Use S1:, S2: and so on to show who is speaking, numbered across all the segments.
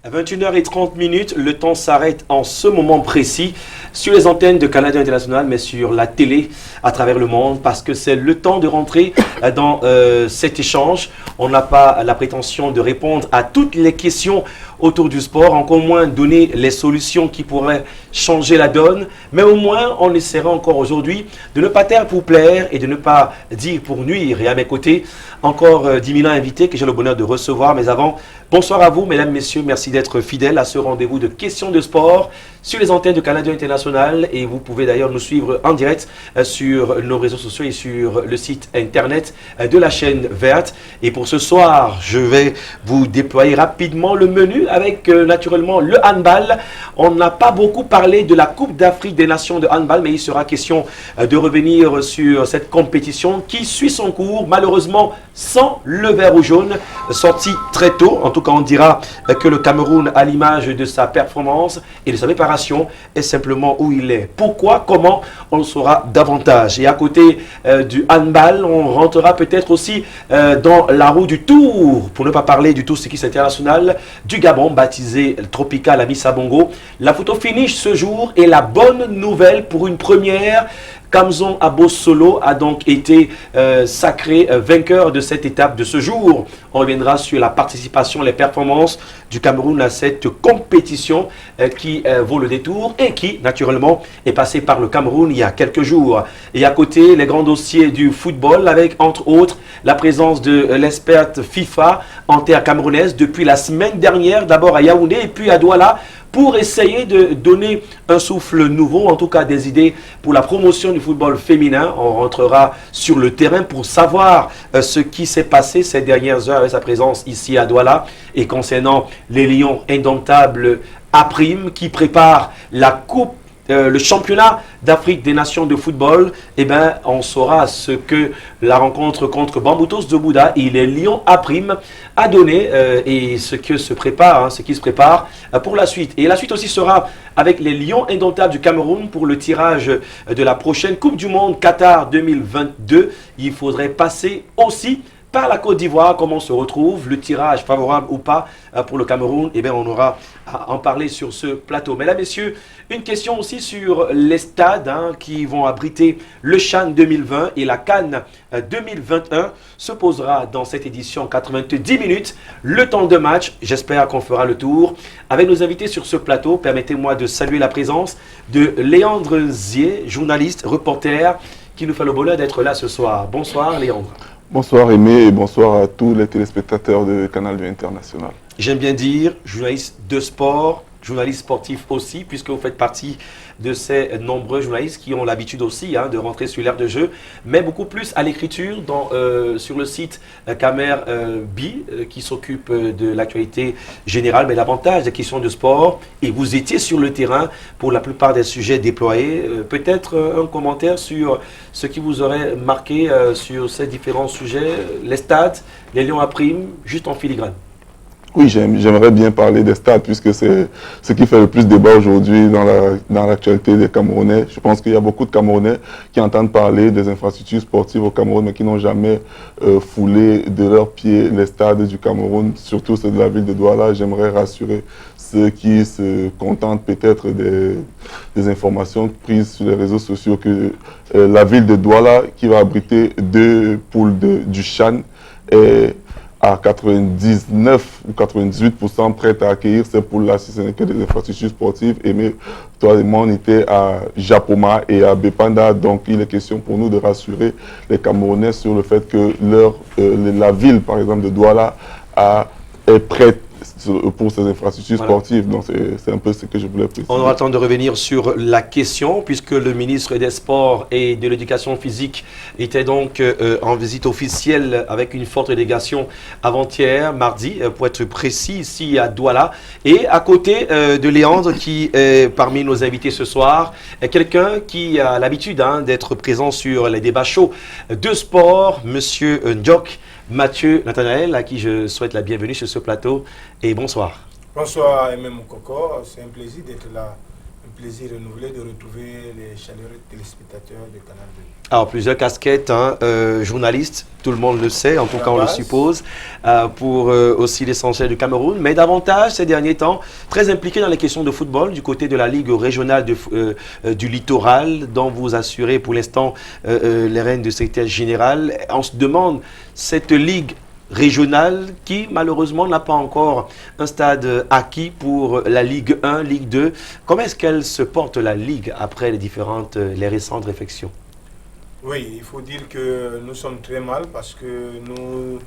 S1: 21h30, le temps s'arrête en ce moment précis sur les antennes de Canada International, mais sur la télé à travers le monde, parce que c'est le temps de rentrer dans cet échange. On n'a pas la prétention de répondre à toutes les questions autour du sport, encore moins donner les solutions qui pourraient changer la donne, mais au moins on essaiera encore aujourd'hui de ne pas taire pour plaire et de ne pas dire pour nuire. Et à mes côtés, encore 10 000 invités que j'ai le bonheur de recevoir, mais avant, bonsoir à vous mesdames, messieurs, merci d'être fidèles à ce rendez-vous de questions de sport sur les antennes de Canada International, et vous pouvez d'ailleurs nous suivre en direct sur nos réseaux sociaux et sur le site internet de la chaîne verte. Et pour ce soir, je vais vous déployer rapidement le menu avec naturellement le handball. On n'a pas beaucoup parlé de la Coupe d'Afrique des Nations de handball, mais il sera question de revenir sur cette compétition qui suit son cours, malheureusement sans le vert ou jaune, sorti très tôt. En tout cas, on dira que le Cameroun, à l'image de sa performance et de sa préparation, est simplement où il est. Pourquoi, comment, on le saura davantage. Et à côté du handball, on rentrera peut-être aussi dans la roue du Tour, pour ne pas parler du Tour cycliste international du Gabon, baptisé Tropical Amissa Bongo. La photo finish ce jour, et la bonne nouvelle pour une première, Kamzon Abosolo a donc été sacré vainqueur de cette étape de ce jour. On reviendra sur la participation, les performances du Cameroun à cette compétition qui vaut le détour et qui, naturellement, est passée par le Cameroun il y a quelques jours. Et à côté, les grands dossiers du football avec, entre autres, la présence de l'experte FIFA en terre camerounaise depuis la semaine dernière, d'abord à Yaoundé et puis à Douala, pour essayer de donner un souffle nouveau, en tout cas des idées pour la promotion du football féminin. On rentrera sur le terrain pour savoir ce qui s'est passé ces dernières heures avec sa présence ici à Douala. Et concernant les Lions indomptables à prime qui préparent la coupe, le championnat d'Afrique des Nations de football, eh ben, on saura ce que la rencontre contre Bamboutos de Bouddha et les Lions à prime a donné et ce qui se prépare pour la suite. Et la suite aussi sera avec les Lions indomptables du Cameroun pour le tirage de la prochaine Coupe du Monde Qatar 2022. Il faudrait passer aussi par la Côte d'Ivoire, comment on se retrouve, le tirage favorable ou pas pour le Cameroun, eh bien on aura à en parler sur ce plateau. Mesdames, messieurs, une question aussi sur les stades qui vont abriter le CHAN 2020 et la CAN 2021 se posera dans cette édition 90 minutes, le temps de match. J'espère qu'on fera le tour. Avec nos invités sur ce plateau, permettez-moi de saluer la présence de Léandre Zier, journaliste, reporter, qui nous fait le bonheur d'être là ce soir. Bonsoir Léandre.
S2: Bonsoir Aimé et bonsoir à tous les téléspectateurs de Canal International.
S1: J'aime bien dire journaliste de sport, journaliste sportif aussi, puisque vous faites partie de ces nombreux journalistes qui ont l'habitude aussi de rentrer sur l'aire de jeu, mais beaucoup plus à l'écriture sur le site Camer B qui s'occupe de l'actualité générale, mais davantage des questions de sport. Et vous étiez sur le terrain pour la plupart des sujets déployés. Peut-être un commentaire sur ce qui vous aurait marqué sur ces différents sujets, les stades, les Lions à prime, juste en filigrane.
S2: Oui, j'aimerais bien parler des stades puisque c'est ce qui fait le plus débat aujourd'hui dans l'actualité des Camerounais. Je pense qu'il y a beaucoup de Camerounais qui entendent parler des infrastructures sportives au Cameroun mais qui n'ont jamais foulé de leurs pieds les stades du Cameroun, surtout ceux de la ville de Douala. J'aimerais rassurer ceux qui se contentent peut-être des informations prises sur les réseaux sociaux que la ville de Douala, qui va abriter 2 poules du CHAN, est à 99 ou 98% prête à accueillir ces poules-là si ce n'est que des infrastructures sportives. Et mais toi et moi, on était à Japoma et à Bepanda, donc il est question pour nous de rassurer les Camerounais sur le fait que la ville, par exemple, de Douala est prête pour ces infrastructures sportives. Donc c'est un peu ce que je voulais préciser.
S1: On aura le temps de revenir sur la question puisque le ministre des Sports et de l'Éducation physique était donc en visite officielle avec une forte délégation avant-hier, mardi, pour être précis, ici à Douala. Et à côté de Léandre, qui est parmi nos invités ce soir, est quelqu'un qui a l'habitude d'être présent sur les débats chauds de sport, Monsieur Ndjok Mathieu Nathanaël, à qui je souhaite la bienvenue sur ce plateau, et bonsoir.
S3: Bonsoir Aimé Moukoko, c'est un plaisir d'être là un plaisir renouvelé de retrouver les chaleureux téléspectateurs de Canal 2.
S1: Alors, plusieurs casquettes, hein, journaliste, tout le monde le sait, en tout cas on le suppose, pour aussi l'essentiel du Cameroun, mais davantage ces derniers temps, très impliqué dans les questions de football, du côté de la Ligue régionale du littoral, dont vous assurez pour l'instant les rênes de secrétaire général. On se demande, cette Ligue régionale qui malheureusement n'a pas encore un stade acquis pour la Ligue 1, Ligue 2. Comment est-ce qu'elle se porte la Ligue après les récentes réflexions?
S3: Oui, il faut dire que nous sommes très mal parce que nous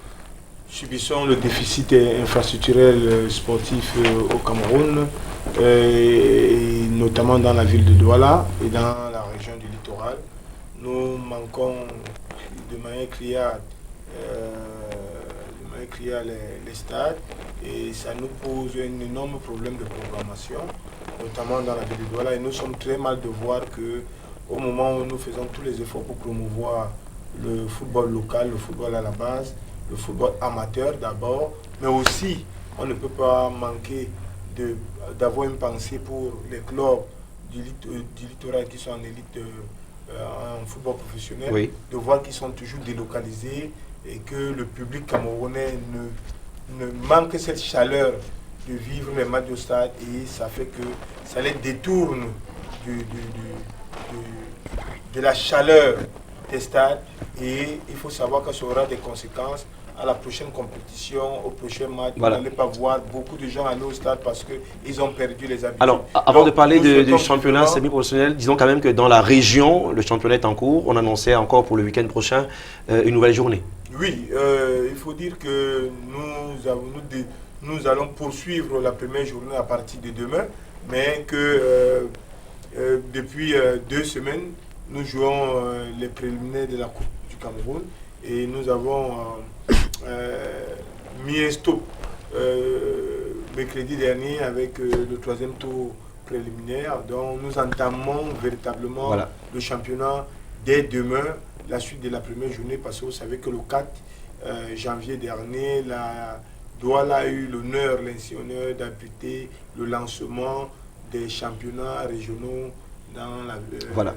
S3: subissons le déficit infrastructurel sportif au Cameroun, et notamment dans la ville de Douala et dans la région du littoral. Nous manquons de manière criarde les stades et ça nous pose un énorme problème de programmation, notamment dans la ville de Douala. Et nous sommes très mal de voir que au moment où nous faisons tous les efforts pour promouvoir le football local, le football à la base, le football amateur d'abord, mais aussi on ne peut pas manquer d'avoir une pensée pour les clubs du littoral qui sont en élite en football professionnel,
S1: oui,
S3: de voir qu'ils sont toujours délocalisés et que le public camerounais ne manque cette chaleur de vivre les matchs au stade, et ça fait que ça les détourne de la chaleur des stades, et il faut savoir que ça aura des conséquences à la prochaine compétition, au prochain match.
S1: Voilà.
S3: Vous n'allez pas voir beaucoup de gens aller au stade parce qu'ils ont perdu les habitudes.
S1: Alors, avant de parler du championnat
S3: simplement
S1: semi-professionnel, disons quand même que dans la région, le championnat est en cours. On annonçait encore pour le week-end prochain une nouvelle journée.
S3: Oui, il faut dire que nous allons poursuivre la première journée à partir de demain, mais que depuis 2 semaines, nous jouons les préliminaires de la Coupe du Cameroun et nous avons mis un stop mercredi dernier avec le 3e tour préliminaire. Donc nous entamons véritablement le championnat dès demain, la suite de la première journée, parce que vous savez que le 4 janvier dernier, la Douala a eu l'honneur, l'honneur d'appuyer le lancement des championnats régionaux dans la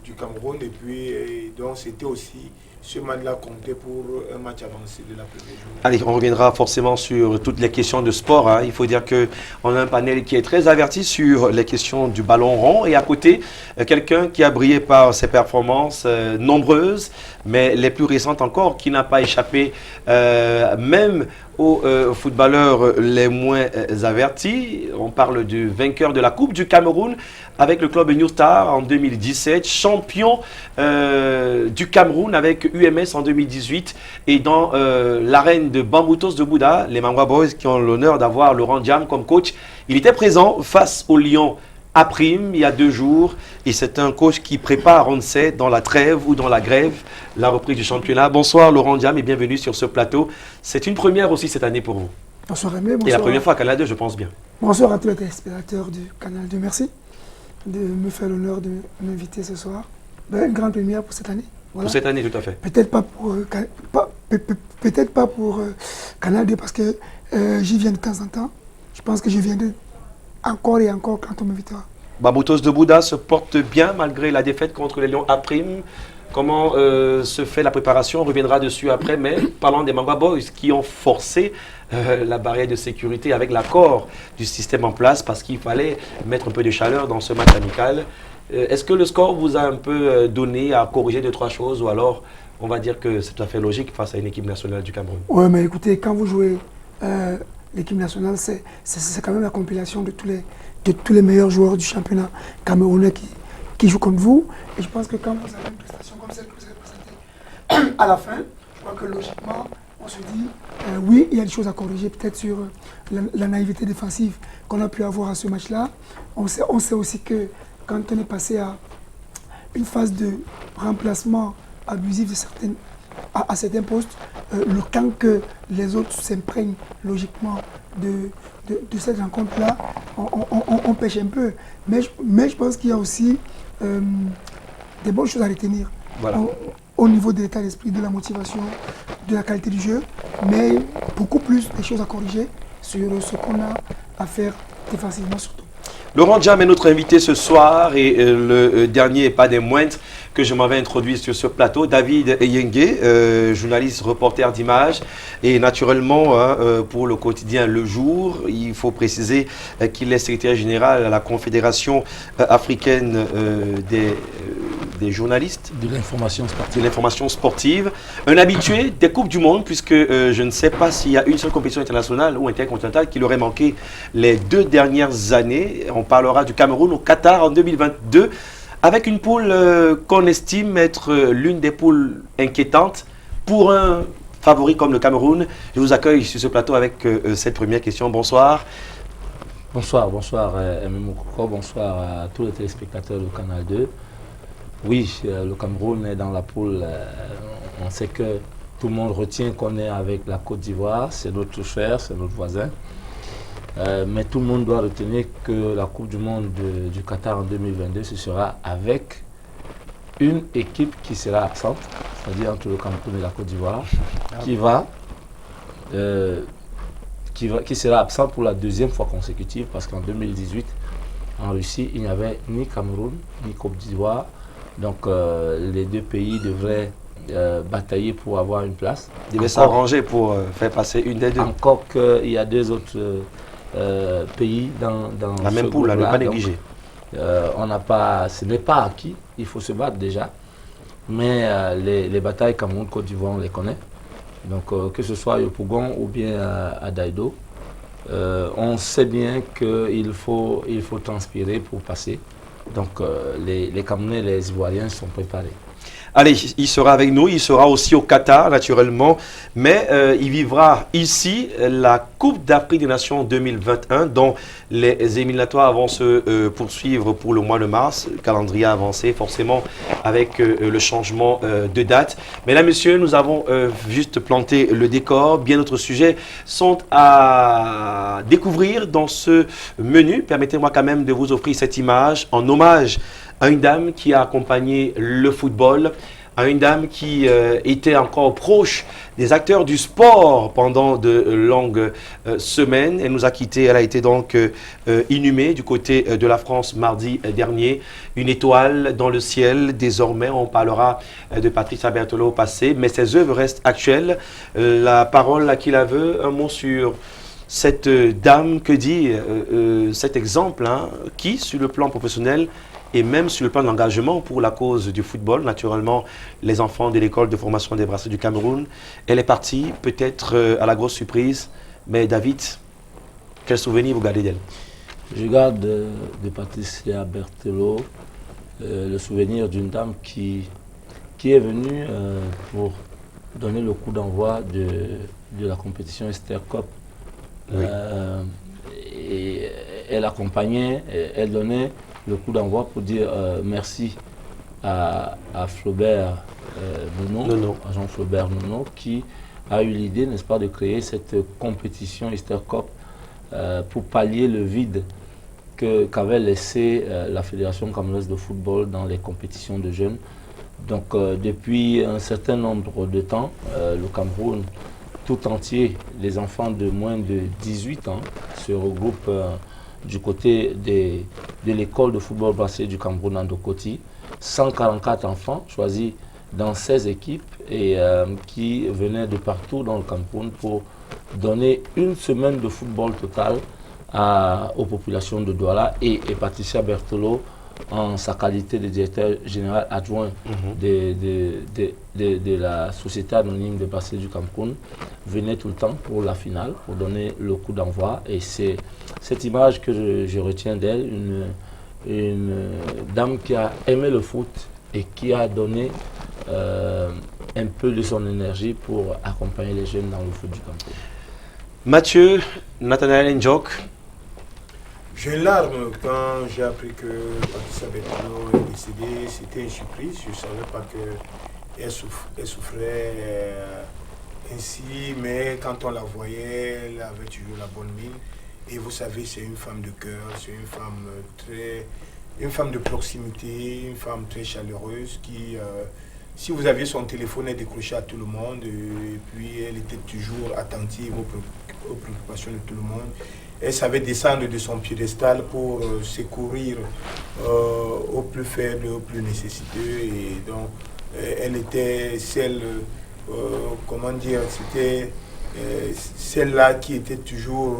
S3: du Cameroun, et puis donc c'était aussi ce match-là comptait pour un match avancé de la première journée.
S1: Allez, on reviendra forcément sur toutes les questions de sport, hein. Il faut dire qu'on a un panel qui est très averti sur les questions du ballon rond, et à côté, quelqu'un qui a brillé par ses performances nombreuses, mais les plus récentes encore, qui n'a pas échappé même aux footballeurs les moins avertis. On parle du vainqueur de la Coupe du Cameroun avec le club New Star en 2017, champion du Cameroun avec UMS en 2018, et dans l'arène de Bamboutos de Bouddha, les Mangwa Boys qui ont l'honneur d'avoir Laurent Diam comme coach. Il était présent face au Lion à Prime il y a 2 jours, et c'est un coach qui prépare, on ne sait, dans la trêve ou dans la grève, la reprise du championnat. Bonsoir Laurent Diam et bienvenue sur ce plateau. C'est une première aussi cette année pour vous.
S4: Bonsoir Aimé, bonsoir.
S1: Et la première fois à Canal 2, je pense bien.
S4: Bonsoir à tous les téléspectateurs du Canal 2. Merci de me faire l'honneur de m'inviter ce soir. Une grande première pour cette année. Voilà.
S1: Pour cette année, tout à fait.
S4: Peut-être pas pour Canal 2 parce que j'y viens de temps en temps. Je pense que je viendrai encore et encore quand on m'invitera.
S1: Bamboutos de Bouddha se porte bien malgré la défaite contre les Lions à Prime. Comment se fait la préparation? On reviendra dessus après, mais parlons des Mangwa Boys qui ont forcé la barrière de sécurité avec l'accord du système en place parce qu'il fallait mettre un peu de chaleur dans ce match amical. Est-ce que le score vous a un peu donné à corriger 2-3 choses, ou alors on va dire que c'est tout à fait logique face à une équipe nationale du Cameroun?
S4: Oui, mais écoutez, quand vous jouez l'équipe nationale, c'est quand même la compilation de tous les meilleurs joueurs du championnat camerounais qui jouent contre vous. Et je pense que quand vous avez une prestation comme celle que vous avez présentée à la fin, je crois que logiquement, on se dit, oui, il y a des choses à corriger peut-être sur la naïveté défensive qu'on a pu avoir à ce match-là. On sait aussi que quand on est passé à une phase de remplacement abusif à certains postes, le temps que les autres s'imprègnent logiquement de cette rencontre-là, on pêche un peu. Mais je pense qu'il y a aussi des bonnes choses à retenir.
S1: Voilà.
S4: Au niveau de l'état d'esprit, de la motivation, de la qualité du jeu, mais beaucoup plus des choses à corriger sur ce qu'on a à faire défensivement surtout.
S1: Laurent Jam est notre invité ce soir et le dernier et pas des moindres que je m'avais introduit sur ce plateau, David Eyengue, journaliste, reporter d'images et naturellement pour le quotidien Le Jour, il faut préciser qu'il est secrétaire général à la Confédération africaine des journalistes.
S5: De l'information sportive.
S1: De l'information sportive. Un habitué des Coupes du Monde, puisque je ne sais pas s'il y a une seule compétition internationale ou intercontinentale qui l'aurait manqué les 2 dernières années. On parlera du Cameroun au Qatar en 2022, avec une poule qu'on estime être l'une des poules inquiétantes pour un favori comme le Cameroun. Je vous accueille sur ce plateau avec cette première question. Bonsoir.
S5: Bonsoir, Mme Mokoko, bonsoir à tous les téléspectateurs du Canal 2. Oui, le Cameroun est dans la poule. On sait que tout le monde retient qu'on est avec la Côte d'Ivoire, c'est notre frère, c'est notre voisin. Mais tout le monde doit retenir que la Coupe du Monde du Qatar en 2022, ce sera avec une équipe qui sera absente, c'est-à-dire entre le Cameroun et la Côte d'Ivoire, qui sera absente pour la 2e fois consécutive, parce qu'en 2018, en Russie, il n'y avait ni Cameroun, ni Côte d'Ivoire. Donc les 2 pays devraient batailler pour avoir une place.
S1: Ils devaient s'arranger pour faire passer une des 2.
S5: Encore qu'il y a 2 autres pays dans
S1: la même poule, à ne pas négliger.
S5: Ce n'est pas acquis, il faut se battre déjà. Mais les batailles Cameroun-Côte d'Ivoire, on les connaît. Donc que ce soit à Yopougon ou bien à Daïdo, on sait bien qu'il faut transpirer pour passer. Donc les Camerounais et les Ivoiriens sont préparés.
S1: Allez, il sera avec nous, il sera aussi au Qatar naturellement, mais il vivra ici la Coupe d'Afrique des Nations 2021 dont les éliminatoires vont se poursuivre pour le mois de mars, le calendrier avancé forcément avec le changement de date. Mesdames, Messieurs, nous avons juste planté le décor, bien d'autres sujets sont à découvrir dans ce menu. Permettez-moi quand même de vous offrir cette image en hommage à une dame qui a accompagné le football, à une dame qui était encore proche des acteurs du sport pendant de longues semaines. Elle nous a quittés, elle a été donc inhumée du côté de la France mardi dernier. Une étoile dans le ciel, désormais on parlera de Patricia Berthelot au passé, mais ses œuvres restent actuelles. La parole à qui la veut, un mot sur cette dame, que dit cet exemple, qui sur le plan professionnel et même sur le plan d'engagement pour la cause du football, naturellement, les enfants de l'école de formation des brasseurs du Cameroun. Elle est partie, peut-être à la grosse surprise, mais David, quel souvenir vous gardez d'elle?
S5: Je garde de Patricia Berthelot le souvenir d'une dame qui est venue pour donner le coup d'envoi de la compétition Esther Cup. Oui. Et elle accompagnait, elle donnait le coup d'envoi pour dire merci à Flaubert Nono, à Jean Flaubert Nono, qui a eu l'idée, n'est-ce pas, de créer cette compétition Easter Cup pour pallier le vide qu'avait laissé la Fédération camerounaise de football dans les compétitions de jeunes. Donc depuis un certain nombre de temps, le Cameroun tout entier, les enfants de moins de 18 ans se regroupent du côté de l'école de football brassé du Cameroun Ndokoti. 144 enfants choisis dans 16 équipes et qui venaient de partout dans le Cameroun pour donner une semaine de football total aux populations de Douala. Et Patricia Berthelot, en sa qualité de directeur général adjoint de la Société anonyme de brassé du Cameroun, venait tout le temps pour la finale, pour donner le coup d'envoi. Et c'est cette image que je retiens d'elle, une dame qui a aimé le foot et qui a donné un peu de son énergie pour accompagner les jeunes dans le foot du Cameroun.
S1: Mathieu, Nathanaël Njok.
S3: J'ai une larme quand j'ai appris que Patricia Berthelot est décédée. C'était une surprise. Je ne savais pas qu'elle souffrait ainsi, mais quand on la voyait, elle avait toujours la bonne mine. Et vous savez, c'est une femme de cœur, c'est une femme de proximité, une femme très chaleureuse qui, si vous aviez son téléphone, elle décrochait à tout le monde. Et puis, elle était toujours attentive aux préoccupations de tout le monde. elle savait descendre de son piédestal pour secourir aux plus faibles, aux plus nécessiteux. Et donc, elle était celle, comment dire, c'était celle-là qui était toujours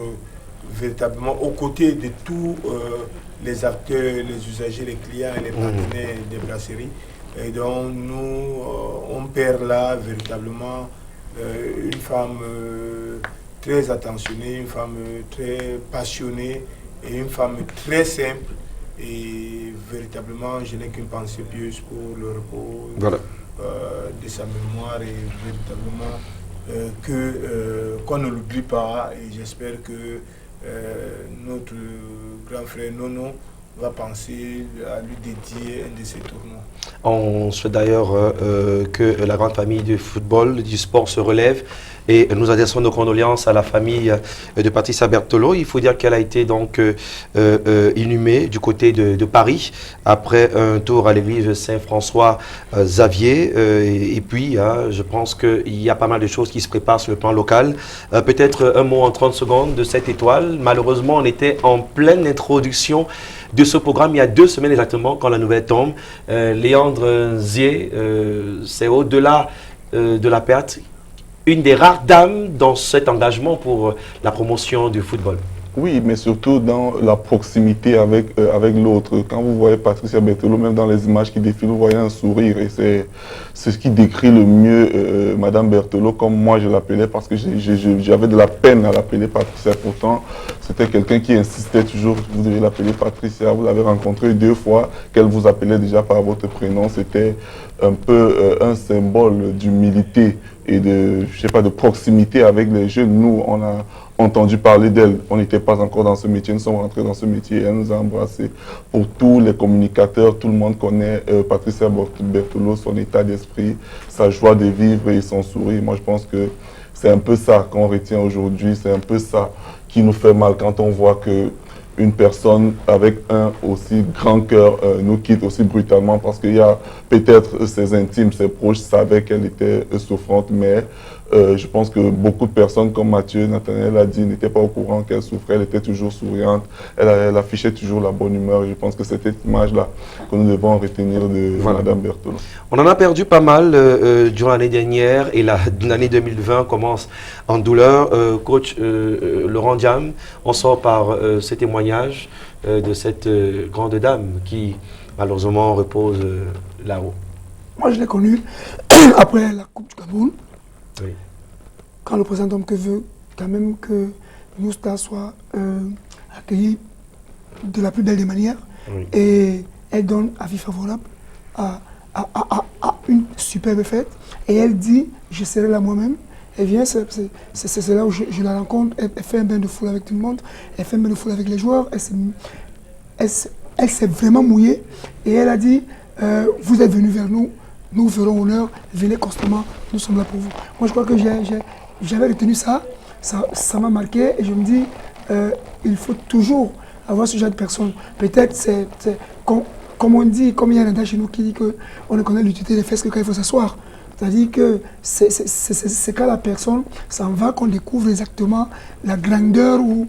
S3: véritablement aux côtés de tous les acteurs, les usagers, les clients et les partenaires des brasseries. Et donc, nous, on perd là véritablement une femme très attentionnée, une femme très passionnée et une femme très simple. Et véritablement, je n'ai qu'une pensée pieuse pour le repos de sa mémoire et véritablement qu'on ne l'oublie pas. Et j'espère que notre grand frère Nono va penser à lui dédier un de ses tournois.
S1: On souhaite d'ailleurs que la grande famille du football, du sport se relève et nous adressons nos condoléances à la famille de Patricia Berthelot. Il faut dire qu'elle a été donc inhumée du côté de Paris après un tour à l'église Saint-François Xavier. Et puis, je pense qu'il y a pas mal de choses qui se préparent sur le plan local. Peut-être un mot en 30 secondes de cette étoile. Malheureusement, on était en pleine introduction de ce programme il y a 2 semaines exactement quand la nouvelle tombe. Léandre Zier, c'est au-delà de la perte, une des rares dames dans cet engagement pour la promotion du football.
S2: Oui, mais surtout dans la proximité avec l'autre. Quand vous voyez Patricia Berthelot, même dans les images qui défilent, vous voyez un sourire. Et c'est ce qui décrit le mieux Madame Berthelot, comme moi je l'appelais, parce que j'avais de la peine à l'appeler Patricia. Pourtant, c'était quelqu'un qui insistait toujours, vous devez l'appeler Patricia. Vous l'avez rencontré 2 fois, qu'elle vous appelait déjà par votre prénom. C'était un peu un symbole d'humilité et de, je sais pas, de proximité avec les jeunes. Nous, on a entendu parler d'elle. On n'était pas encore dans ce métier. Nous sommes rentrés dans ce métier et elle nous a embrassés. Pour tous les communicateurs, tout le monde connaît Patricia Berthelot, son état d'esprit, sa joie de vivre et son sourire. Moi, je pense que c'est un peu ça qu'on retient aujourd'hui. C'est un peu ça qui nous fait mal quand on voit que une personne avec un aussi grand cœur nous quitte aussi brutalement, parce qu'il y a peut-être ses intimes, ses proches savaient qu'elle était souffrante, mais je pense que beaucoup de personnes, comme Mathieu, Nathaniel a dit, n'étaient pas au courant qu'elle souffrait. Elle était toujours souriante, elle affichait toujours la bonne humeur. Et je pense que c'est cette image-là que nous devons retenir de Madame Berthelot.
S1: On en a perdu pas mal durant l'année dernière et l'année 2020 commence en douleur. Coach Laurent Diam, on sort par ce témoignage de cette grande dame qui malheureusement repose là-haut.
S4: Moi, je l'ai connue après la Coupe du Cameroun.
S1: Oui.
S4: Quand le président Domke veut quand même que New Star soit accueilli de la plus belle des manières, oui. Et elle donne avis favorable à une superbe fête et elle dit je serai là moi-même. Elle vient, c'est là où je la rencontre, elle fait un bain de foule avec tout le monde, elle fait un bain de foule avec les joueurs, elle s'est vraiment mouillée et elle a dit vous êtes venus vers nous, nous vous ferons honneur, venez constamment, nous sommes là pour vous. Moi je crois que j'avais retenu ça m'a marqué et je me dis il faut toujours avoir ce genre de personnes. Peut-être c'est comme on dit, comme il y a un adage chez nous qui dit qu'on ne connaît l'utilité des fesses que quand il faut s'asseoir. C'est-à-dire que c'est quand la personne s'en va qu'on découvre exactement la grandeur ou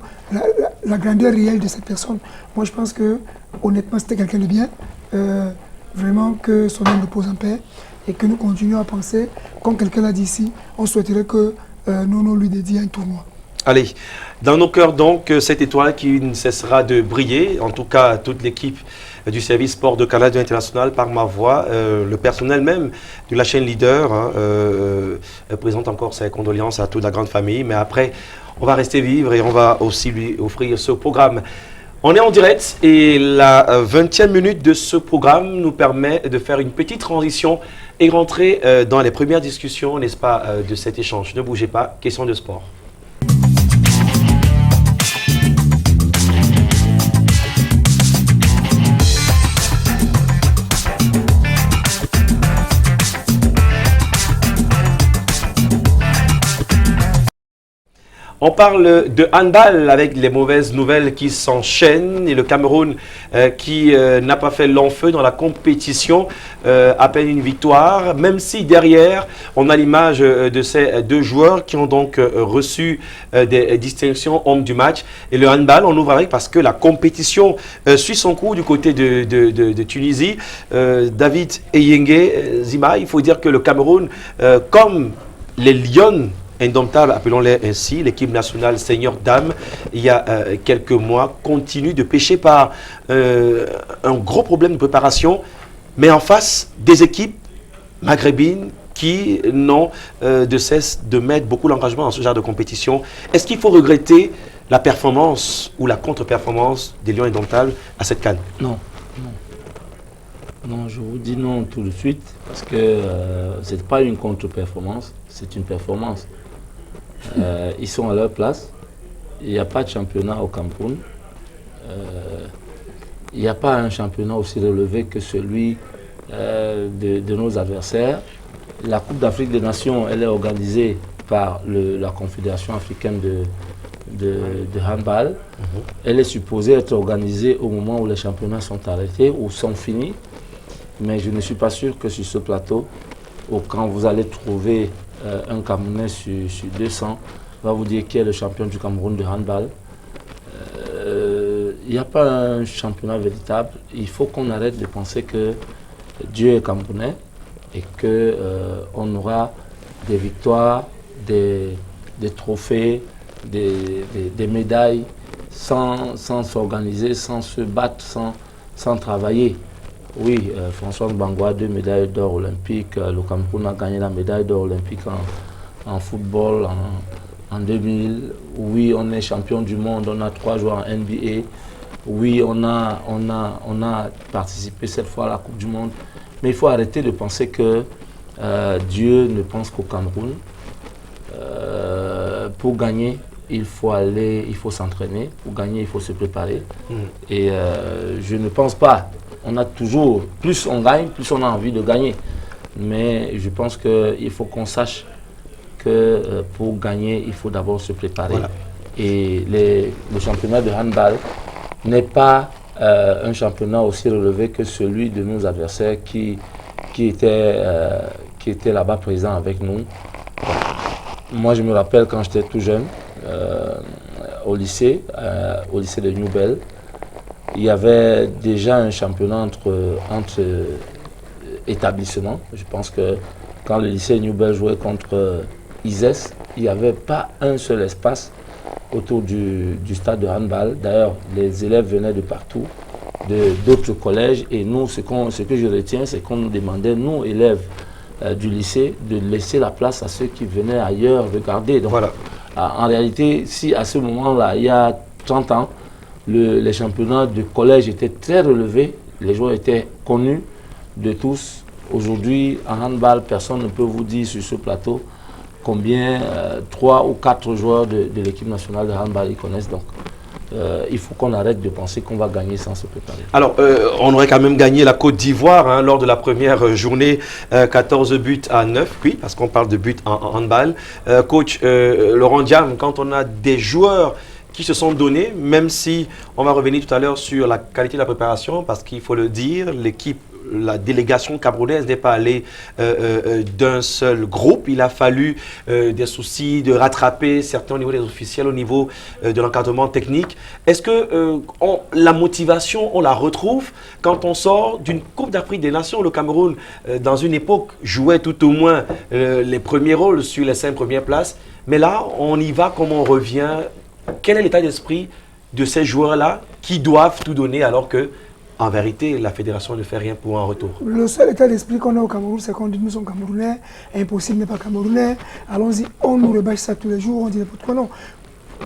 S4: la grandeur réelle de cette personne. Moi je pense que honnêtement c'était quelqu'un de bien. Vraiment que son âme repose en paix et que nous continuons à penser, comme quelqu'un l'a dit ici, on souhaiterait que nous lui dédions un tournoi.
S1: Allez, dans nos cœurs donc, cette étoile qui ne cessera de briller, en tout cas toute l'équipe du service sport de Canada International par ma voix, le personnel même de la chaîne Leader présente encore ses condoléances à toute la grande famille, mais après on va rester vivre et on va aussi lui offrir ce programme. On est en direct et la 20e minute de ce programme nous permet de faire une petite transition et rentrer dans les premières discussions, n'est-ce pas, de cet échange. Ne bougez pas, question de sport. On parle de handball avec les mauvaises nouvelles qui s'enchaînent et le Cameroun qui n'a pas fait long feu dans la compétition, à peine une victoire, même si derrière on a l'image de ces deux joueurs qui ont donc reçu des distinctions hommes du match. Et le handball, on ouvre avec parce que la compétition suit son cours du côté de Tunisie. David Eyenge Zima, il faut dire que le Cameroun, comme les Lions indomptables, appelons-les ainsi, l'équipe nationale senior dames, il y a quelques mois, continue de pêcher par un gros problème de préparation, mais en face des équipes maghrébines qui n'ont de cesse de mettre beaucoup d'engagement dans ce genre de compétition. Est-ce qu'il faut regretter la performance ou la contre-performance des Lions indomptables à cette CAN?
S5: Non, non. Non, je vous dis non tout de suite, parce que ce n'est pas une contre-performance, c'est une performance. Ils sont à leur place. Il n'y a pas de championnat au Cameroun. Il n'y a pas un championnat aussi relevé que celui de nos adversaires. La Coupe d'Afrique des Nations, elle est organisée par la Confédération africaine de handball. Elle est supposée être organisée au moment où les championnats sont arrêtés ou sont finis. Mais je ne suis pas sûr que sur ce plateau, quand vous allez trouver un Camerounais sur 200, va vous dire qui est le champion du Cameroun de handball. Il n'y a pas un championnat véritable. Il faut qu'on arrête de penser que Dieu est Camerounais et qu'on aura des victoires, des trophées, des médailles sans s'organiser, sans se battre, sans travailler. Oui, François Mbangwa, 2 médailles d'or olympiques. Le Cameroun a gagné la médaille d'or olympique en football en 2000. Oui, on est champion du monde, on a 3 joueurs en NBA. Oui, on a participé cette fois à la Coupe du Monde. Mais il faut arrêter de penser que Dieu ne pense qu'au Cameroun. Pour gagner, il faut s'entraîner. Pour gagner, il faut se préparer. Et je ne pense pas. On a toujours, plus on gagne, plus on a envie de gagner. Mais je pense qu'il faut qu'on sache que pour gagner, il faut d'abord se préparer. Voilà. Et le championnat de handball n'est pas un championnat aussi relevé que celui de nos adversaires qui étaient là-bas présents avec nous. Moi, je me rappelle quand j'étais tout jeune, au lycée de New Bell, il y avait déjà un championnat entre établissements. Je pense que quand le lycée New Bell jouait contre ISES, il n'y avait pas un seul espace autour du stade de handball. D'ailleurs, les élèves venaient de partout, d'autres collèges. Et nous, ce que je retiens, c'est qu'on nous demandait, nous, élèves du lycée, de laisser la place à ceux qui venaient ailleurs regarder. Donc, voilà. En réalité, si à ce moment-là, il y a 30 ans, les championnats de collège étaient très relevés, les joueurs étaient connus de tous. Aujourd'hui, en handball, personne ne peut vous dire sur ce plateau combien 3 ou 4 joueurs de l'équipe nationale de handball ils connaissent. Donc, il faut qu'on arrête de penser qu'on va gagner sans se préparer.
S1: Alors, on aurait quand même gagné la Côte d'Ivoire lors de la première journée, 14 buts à 9, oui, parce qu'on parle de buts en handball. Coach Laurent Diam, quand on a des joueurs qui se sont donnés, même si on va revenir tout à l'heure sur la qualité de la préparation, parce qu'il faut le dire, la délégation camerounaise n'est pas allée d'un seul groupe. Il a fallu des soucis de rattraper certains au niveau des officiels, au niveau de l'encadrement technique. Est-ce que la motivation, on la retrouve quand on sort d'une Coupe d'Afrique des Nations? Le Cameroun, dans une époque, jouait tout au moins les premiers rôles sur les 5 premières places. Mais là, on y va comme on revient. Quel est l'état d'esprit de ces joueurs-là qui doivent tout donner alors que, en vérité, la fédération ne fait rien pour un retour?
S4: Le seul état d'esprit qu'on a au Cameroun, c'est qu'on dit nous sommes Camerounais, impossible n'est pas Camerounais, allons-y, on nous rebâche ça tous les jours, on dit n'importe quoi. Non.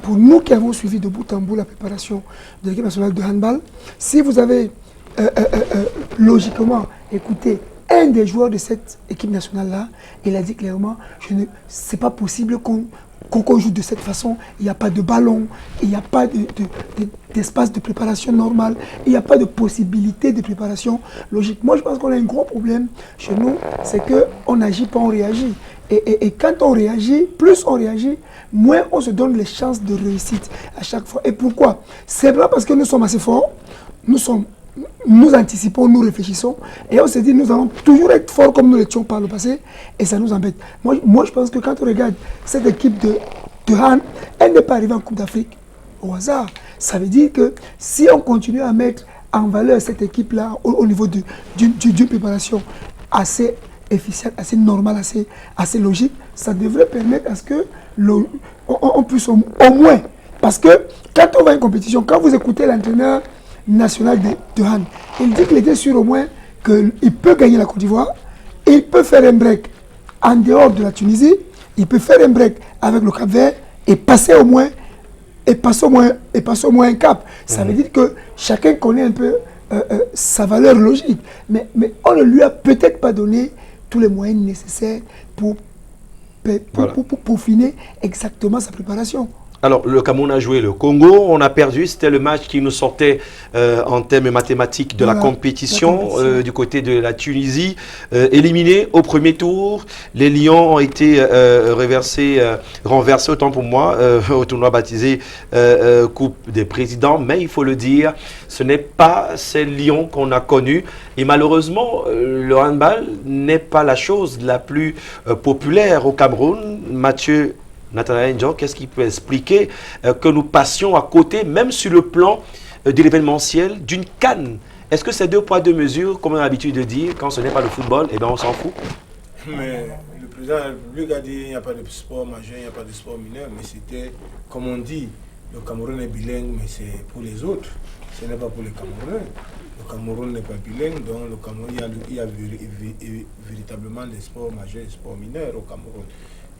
S4: Pour nous qui avons suivi de bout en bout la préparation de l'équipe nationale de handball, si vous avez logiquement écouté un des joueurs de cette équipe nationale-là, il a dit clairement, c'est pas possible qu'on joue de cette façon, il n'y a pas de ballon, il n'y a pas d'espace de préparation normal, il n'y a pas de possibilité de préparation logique. Moi, je pense qu'on a un gros problème chez nous, c'est qu'on n'agit pas, on réagit. Et quand on réagit, plus on réagit, moins on se donne les chances de réussite à chaque fois. Et pourquoi? C'est pas parce que nous sommes assez forts, nous anticipons, nous réfléchissons, et on se dit nous allons toujours être forts comme nous l'étions par le passé, et ça nous embête. Moi je pense que quand on regarde cette équipe de Han, elle n'est pas arrivée en Coupe d'Afrique au hasard. Ça veut dire que si on continue à mettre en valeur cette équipe-là au niveau d'une préparation assez efficiente, assez normale, assez logique, ça devrait permettre à ce que on puisse au moins, parce que quand on va à une compétition, quand vous écoutez l'entraîneur national de Han, il dit qu'il était sûr au moins qu'il peut gagner la Côte d'Ivoire, il peut faire un break en dehors de la Tunisie, il peut faire un break avec le Cap-Vert et passer au moins un cap. Ça veut dire que chacun connaît un peu sa valeur logique, mais on ne lui a peut-être pas donné tous les moyens nécessaires pour peaufiner exactement sa préparation.
S1: Alors, le Cameroun a joué le Congo, on a perdu, c'était le match qui nous sortait en termes mathématiques de la compétition du côté de la Tunisie. Éliminé au premier tour, les Lions ont été renversés autant pour moi au tournoi baptisé Coupe des Présidents, mais il faut le dire, ce n'est pas ces Lions qu'on a connus. Et malheureusement, le handball n'est pas la chose la plus populaire au Cameroun. Mathieu Nathanaël Ndjong, qu'est-ce qui peut expliquer que nous passions à côté, même sur le plan de l'événementiel, d'une CAN? Est-ce que c'est 2 poids 2 mesures, comme on a l'habitude de dire, quand ce n'est pas le football, eh bien on s'en fout?
S3: Mais le président de la République a dit qu'il n'y a pas de sport majeur, il n'y a pas de sport mineur, mais c'était, comme on dit, le Cameroun est bilingue, mais c'est pour les autres, ce n'est pas pour les Camerounais. Le Cameroun n'est pas bilingue, donc le Cameroun, il y a véritablement des sports majeurs et des sports mineurs au Cameroun.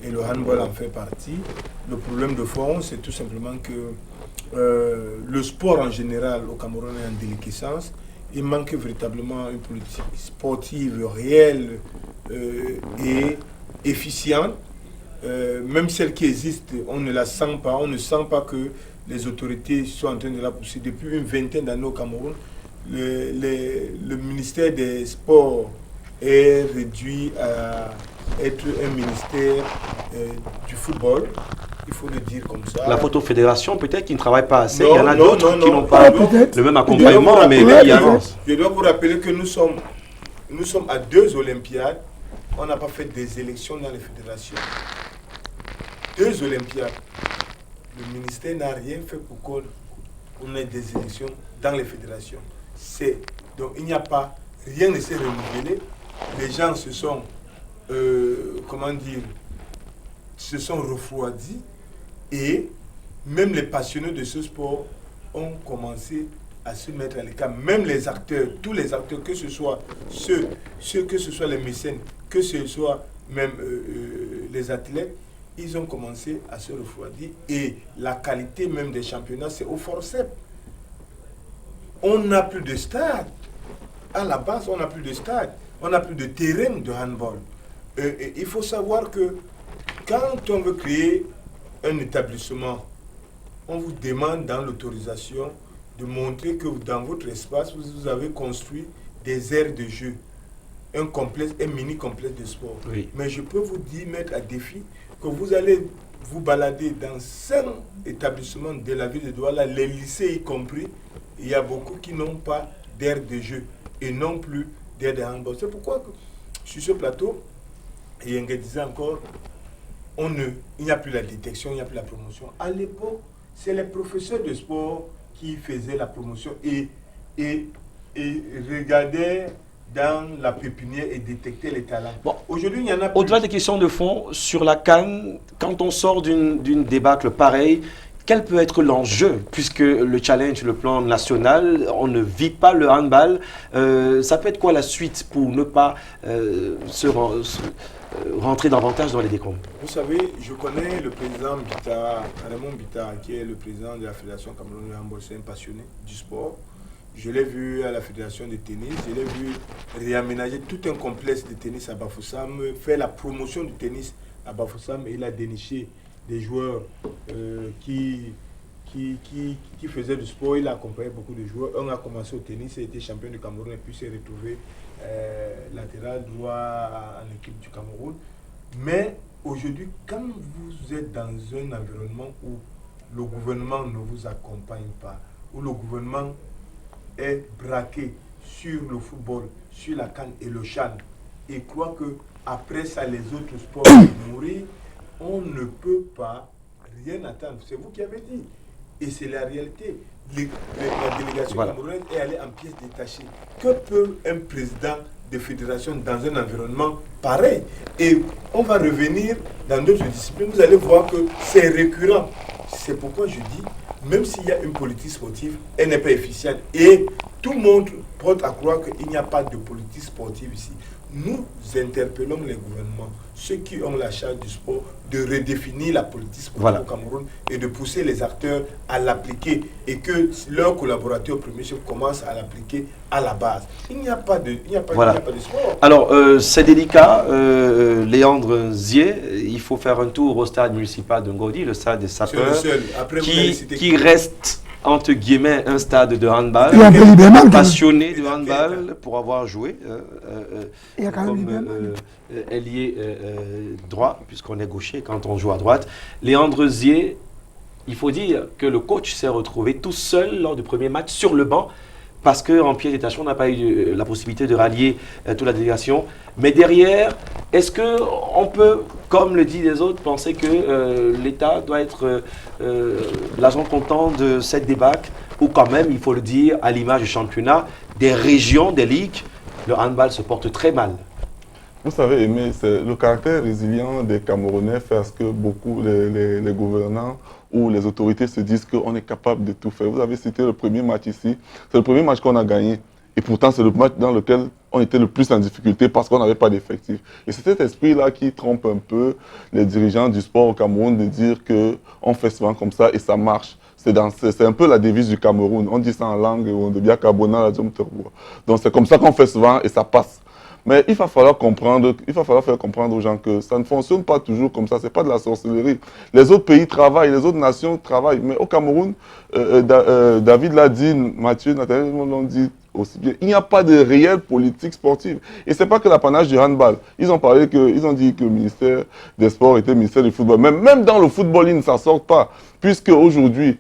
S3: Et le handball en fait partie. Le problème de fond, c'est tout simplement que le sport en général au Cameroun est en déliquescence. Il manque véritablement une politique sportive réelle et efficiente. Même celle qui existe, on ne la sent pas. On ne sent pas que les autorités sont en train de la pousser. Depuis une vingtaine d'années au Cameroun, le ministère des Sports est réduit à être un ministère du football, il faut le dire comme ça.
S1: La photofédération peut-être qui ne travaille pas assez,
S3: non,
S1: il y en a d'autres qui n'ont pas le même
S3: accompagnement,
S1: mais il y avance.
S3: Je dois vous rappeler que nous sommes à 2 Olympiades, on n'a pas fait des élections dans les fédérations. 2 Olympiades. Le ministère n'a rien fait pour qu'on ait des élections dans les fédérations. Donc il n'y a pas, rien ne s'est renouvelé. Les gens se sont se sont refroidis et même les passionnés de ce sport ont commencé à se mettre à l'écart. Même les acteurs, tous les acteurs, que ce soit que ce soit les mécènes, que ce soit même les athlètes, ils ont commencé à se refroidir et la qualité même des championnats, c'est au forceps. On n'a plus de stade. À la base, on n'a plus de stade. On n'a plus de terrain de handball. Il faut savoir que quand on veut créer un établissement, on vous demande dans l'autorisation de montrer que dans votre espace, vous avez construit des aires de jeu, un mini complexe de sport. Oui. Mais je peux vous dire, mettre à défi, que vous allez vous balader dans 5 établissements de la ville de Douala, les lycées y compris, il y a beaucoup qui n'ont pas d'aire de jeu et non plus d'aire de handball. C'est pourquoi sur ce plateau, et Yengue disait encore, il n'y a plus la détection, il n'y a plus la promotion. À l'époque, c'est les professeurs de sport qui faisaient la promotion et regardaient dans la pépinière et détectaient les talents. Bon, aujourd'hui, il y en a plus.
S1: Au-delà des questions de fond, sur la CAN, quand on sort d'une débâcle pareille, quel peut être l'enjeu, puisque le challenge, le plan national, on ne vit pas le handball, ça peut être quoi la suite pour ne pas rentrer davantage dans les décombres?
S3: Vous savez, je connais le président Bita, Raymond Bita, qui est le président de la Fédération camerounaise de handball, c'est un passionné du sport. Je l'ai vu à la Fédération de tennis, je l'ai vu réaménager tout un complexe de tennis à Bafoussam, faire la promotion du tennis à Bafoussam, et il a déniché des joueurs qui faisaient du sport. Il a accompagné beaucoup de joueurs. Un a commencé au tennis, il a été champion du Cameroun et puis s'est retrouvé latéral droit en équipe du Cameroun. Mais aujourd'hui, quand vous êtes dans un environnement où le gouvernement ne vous accompagne pas, où le gouvernement est braqué sur le football, sur la CAN et le CHAN, et croit que après ça, les autres sports vont mourir, on ne peut pas rien attendre. C'est vous qui avez dit. Et c'est la réalité. La délégation camerounaise est allée en pièces détachées. Que peut un président de fédération dans un environnement pareil? Et on va revenir dans d'autres disciplines. Vous allez voir que c'est récurrent. C'est pourquoi je dis, même s'il y a une politique sportive, elle n'est pas efficiente. Et tout le monde porte à croire qu'il n'y a pas de politique sportive ici. Nous interpellons les gouvernements, ceux qui ont la charge du sport, de redéfinir la politique sportive au Cameroun et de pousser les acteurs à l'appliquer et que leurs collaborateurs premiers chefs commencent à l'appliquer à la base. Il n'y a pas de sport.
S1: Alors, c'est délicat. Léandre Zier, il faut faire un tour au stade municipal de Ngodi, le stade des sapeurs, qui reste entre guillemets un stade de handball, passionné de handball pour avoir joué comme ailier droit, puisqu'on est gaucher quand on joue à droite. Léandre Zier, il faut dire que le coach s'est retrouvé tout seul lors du premier match sur le banc, parce qu'en pied détachement, on n'a pas eu la possibilité de rallier toute la délégation. Mais derrière, est-ce qu'on peut, comme le dit les autres, penser que l'État doit être l'agent comptant de cette débâcle, ou quand même, il faut le dire, à l'image du championnat, des régions, des ligues, le handball se porte très mal?
S2: Vous savez, Aimé, le caractère résilient des Camerounais fait à ce que beaucoup, les gouvernants ou les autorités se disent qu'on est capable de tout faire. Vous avez cité le premier match ici. C'est le premier match qu'on a gagné. Et pourtant, c'est le match dans lequel on était le plus en difficulté parce qu'on n'avait pas d'effectif. Et c'est cet esprit-là qui trompe un peu les dirigeants du sport au Cameroun de dire qu'on fait souvent comme ça et ça marche. C'est un peu la devise du Cameroun. On dit ça en langue, on dit bien carbona, donc c'est comme ça qu'on fait souvent et ça passe. Mais il va falloir faire comprendre aux gens que ça ne fonctionne pas toujours comme ça, ce n'est pas de la sorcellerie. Les autres pays travaillent, les autres nations travaillent, mais au Cameroun, David l'a dit, Mathieu, Nathalie l'ont dit aussi bien, il n'y a pas de réelle politique sportive. Et ce n'est pas que l'apanage du handball. Ils ont dit que le ministère des Sports était le ministère du football. Même dans le football, ils ne s'en sortent pas, puisque aujourd'hui,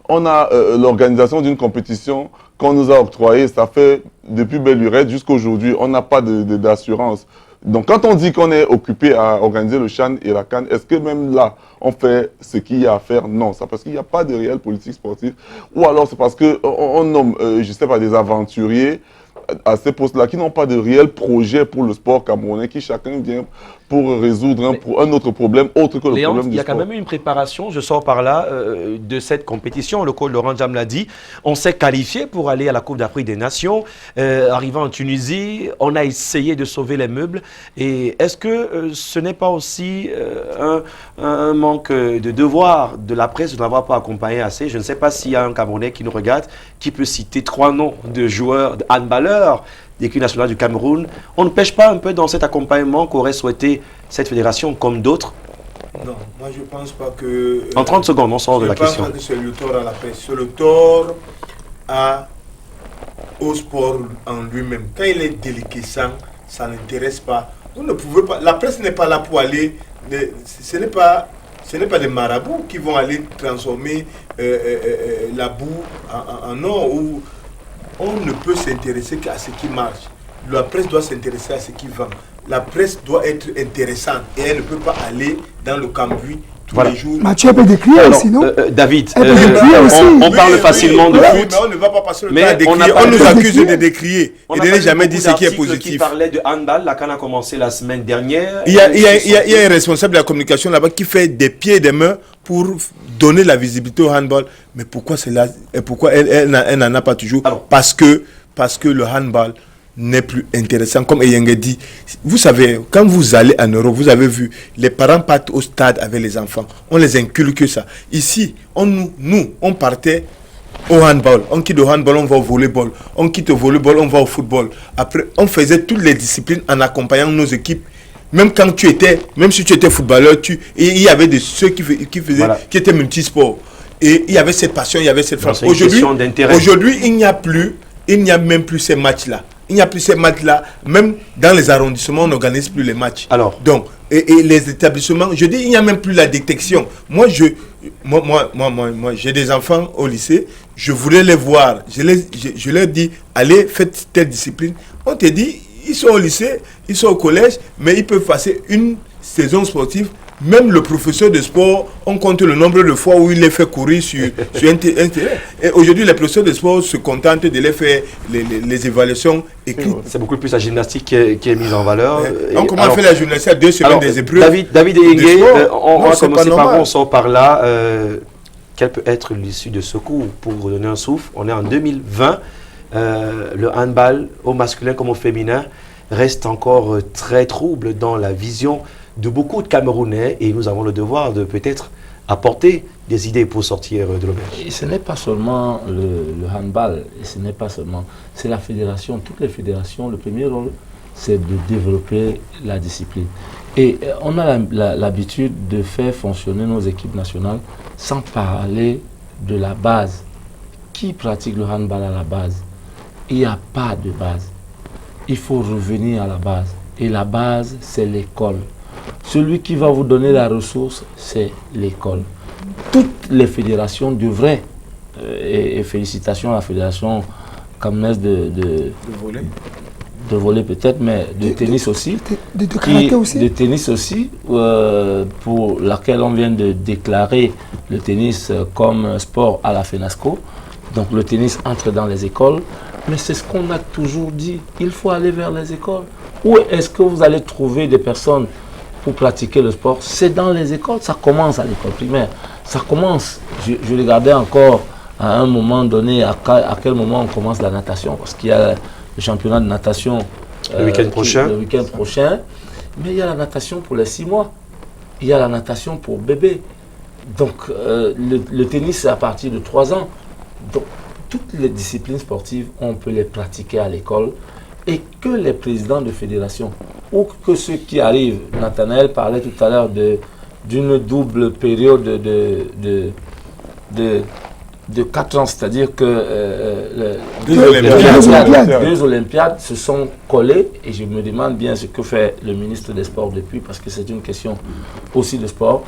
S2: on a l'organisation d'une compétition qu'on nous a octroyée, ça fait depuis belle lurette jusqu'à aujourd'hui, on n'a pas d'assurance. Donc quand on dit qu'on est occupé à organiser le CHAN et la CAN, est-ce que même là, on fait ce qu'il y a à faire? Non, c'est parce qu'il n'y a pas de réelle politique sportive. Ou alors c'est parce qu'on nomme, je ne sais pas, des aventuriers à ces postes-là qui n'ont pas de réel projet pour le sport camerounais, qui chacun vient pour résoudre un autre problème autre que le problème du sport.
S1: Il y a quand même eu une préparation, je sors par là, de cette compétition. Le coach Laurent Jam l'a dit, on s'est qualifié pour aller à la Coupe d'Afrique des Nations. Arrivant en Tunisie, on a essayé de sauver les meubles. Et est-ce que ce n'est pas aussi un manque de devoir de la presse de n'avoir pas accompagné assez? Je ne sais pas s'il y a un Camerounais qui nous regarde, qui peut citer 3 noms de joueurs, de handballeurs, l'équipe nationale du Cameroun. On ne pêche pas un peu dans cet accompagnement qu'aurait souhaité cette fédération comme d'autres?
S3: Non, moi je ne pense pas que...
S1: en 30 secondes, on sort de la question.
S3: Je ne pense pas que c'est le tort à la presse. C'est le tort au sport en lui-même. Quand il est déliquescent, ça n'intéresse pas. Vous ne pouvez pas... La presse n'est pas là pour aller... Ce n'est pas des marabouts qui vont aller transformer la boue en or, ou on ne peut s'intéresser qu'à ce qui marche. La presse doit s'intéresser à ce qui vend. La presse doit être intéressante et elle ne peut pas aller dans le cambouis tous les jours.
S4: Mathieu peut décrire aussi, non?
S1: David, on parle facilement de foot.
S3: Mais on ne va pas passer le temps à décrier. On nous accuse de décrier et de ne jamais dire ce qui est positif.
S1: Qui parlait de handball, la CAN a commencé la semaine dernière.
S3: Il y a un responsable de la communication là-bas qui fait des pieds et des mains pour donner la visibilité au handball. Mais pourquoi cela et pourquoi elle n'en a pas toujours? Parce que le handball n'est plus intéressant. Comme Eyenge dit, vous savez, quand vous allez en Europe, vous avez vu, les parents partent au stade avec les enfants. On les inculque ça. Ici, on partait au handball. On quitte le handball, on va au volleyball. On quitte le volleyball, on va au football. Après, on faisait toutes les disciplines en accompagnant nos équipes. Même si tu étais footballeur, il y avait ceux qui étaient multisports. Et il y avait cette passion, il y avait cette force. Aujourd'hui, il n'y a même plus ces matchs-là. il n'y a plus ces matchs-là. Même dans les arrondissements, on n'organise plus les matchs.
S1: Alors,
S3: donc, et les établissements, je dis, il n'y a même plus la détection. Moi, j'ai des enfants au lycée, je voulais les voir. Je leur dis, allez, faites telle discipline. On te dit, ils sont au lycée, ils sont au collège, mais ils peuvent passer une saison sportive. Même le professeur de sport, on compte le nombre de fois où il les fait courir sur un terrain. Et aujourd'hui, les professeurs de sport se contentent de les faire les évaluations écrites.
S1: C'est beaucoup plus la gymnastique qui est mise en valeur.
S3: On commence à faire la gymnastique à 2 semaines des épreuves.
S1: David Eyenge, on va commencer par où, on sort par là. Quelle peut être l'issue de ce cours pour donner un souffle? On est en 2020. Le handball, au masculin comme au féminin, reste encore très trouble dans la vision de beaucoup de Camerounais, et nous avons le devoir de peut-être apporter des idées pour sortir de l'auberge.
S5: Et ce n'est pas seulement le handball, et ce n'est pas seulement, c'est la fédération, toutes les fédérations, le premier rôle, c'est de développer la discipline. Et on a l'habitude de faire fonctionner nos équipes nationales sans parler de la base. Qui pratique le handball à la base? Il n'y a pas de base. Il faut revenir à la base. Et la base, c'est l'école. Celui qui va vous donner la ressource, c'est l'école. Toutes les fédérations devraient, et félicitations à la fédération camerounaise de volley peut-être, mais de tennis aussi.
S4: De karaté aussi.
S5: De tennis aussi, pour laquelle on vient de déclarer le tennis comme sport à la FENASCO. Donc le tennis entre dans les écoles. Mais c'est ce qu'on a toujours dit, il faut aller vers les écoles. Où est-ce que vous allez trouver des personnes pour pratiquer le sport? C'est dans les écoles, ça commence à l'école primaire. Ça commence, je regardais encore à un moment donné, à quel moment on commence la natation, parce qu'il y a le championnat de natation
S1: le week-end prochain.
S5: Mais il y a la natation pour les 6 mois, il y a la natation pour bébé. Donc le tennis c'est à partir de 3 ans. Donc toutes les disciplines sportives, on peut les pratiquer à l'école, et que les présidents de fédération, ou que ceux qui arrivent, Nathanaël parlait tout à l'heure d'une double période de 4 ans, c'est-à-dire que deux Olympiades se sont collées, et je me demande bien ce que fait le ministre des Sports depuis, parce que c'est une question aussi de sport.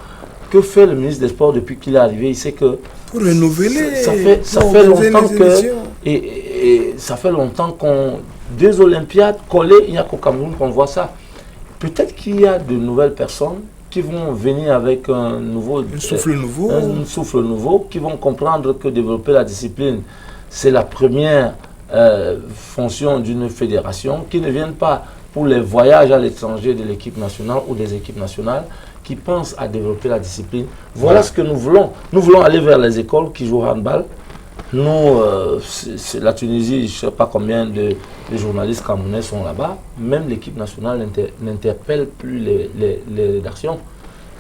S5: Que fait le ministre des Sports depuis qu'il est arrivé? Il sait que
S3: pour renouveler,
S5: ça fait longtemps que et ça fait longtemps qu'on 2 Olympiades collées, il n'y a qu'au Cameroun qu'on voit ça. Peut-être qu'il y a de nouvelles personnes qui vont venir avec un souffle nouveau, qui vont comprendre que développer la discipline, c'est la première fonction d'une fédération, qui ne viennent pas pour les voyages à l'étranger de l'équipe nationale ou des équipes nationales, qui pensent à développer la discipline. Voilà ce que nous voulons. Nous voulons aller vers les écoles qui jouent au handball. Nous, la Tunisie, je ne sais pas combien de journalistes camerounais sont là-bas. Même l'équipe nationale n'interpelle plus les rédactions.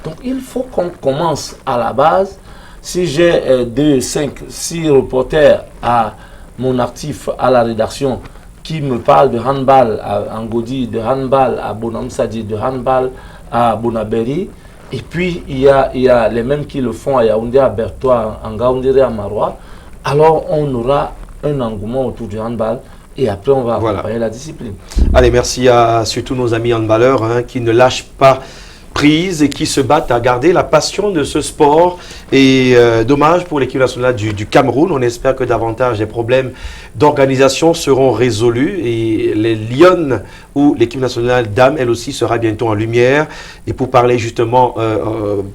S5: Donc il faut qu'on commence à la base. Si j'ai 2, 5, 6 reporters à mon actif à la rédaction qui me parlent de handball à Ngodi, de handball à Bonamsadi, de handball à Bonaberi, et puis il y a les mêmes qui le font à Yaoundé, à Bertois, à Ngaoundéré, à Marois, alors on aura un engouement autour du handball, et après on va accompagner la discipline.
S1: Allez, merci à surtout nos amis handballeurs qui ne lâchent pas prise et qui se battent à garder la passion de ce sport. Et dommage pour l'équipe nationale du Cameroun. On espère que davantage des problèmes d'organisation seront résolus, et les Lions ou l'équipe nationale dames, elle aussi, sera bientôt en lumière. Et pour parler justement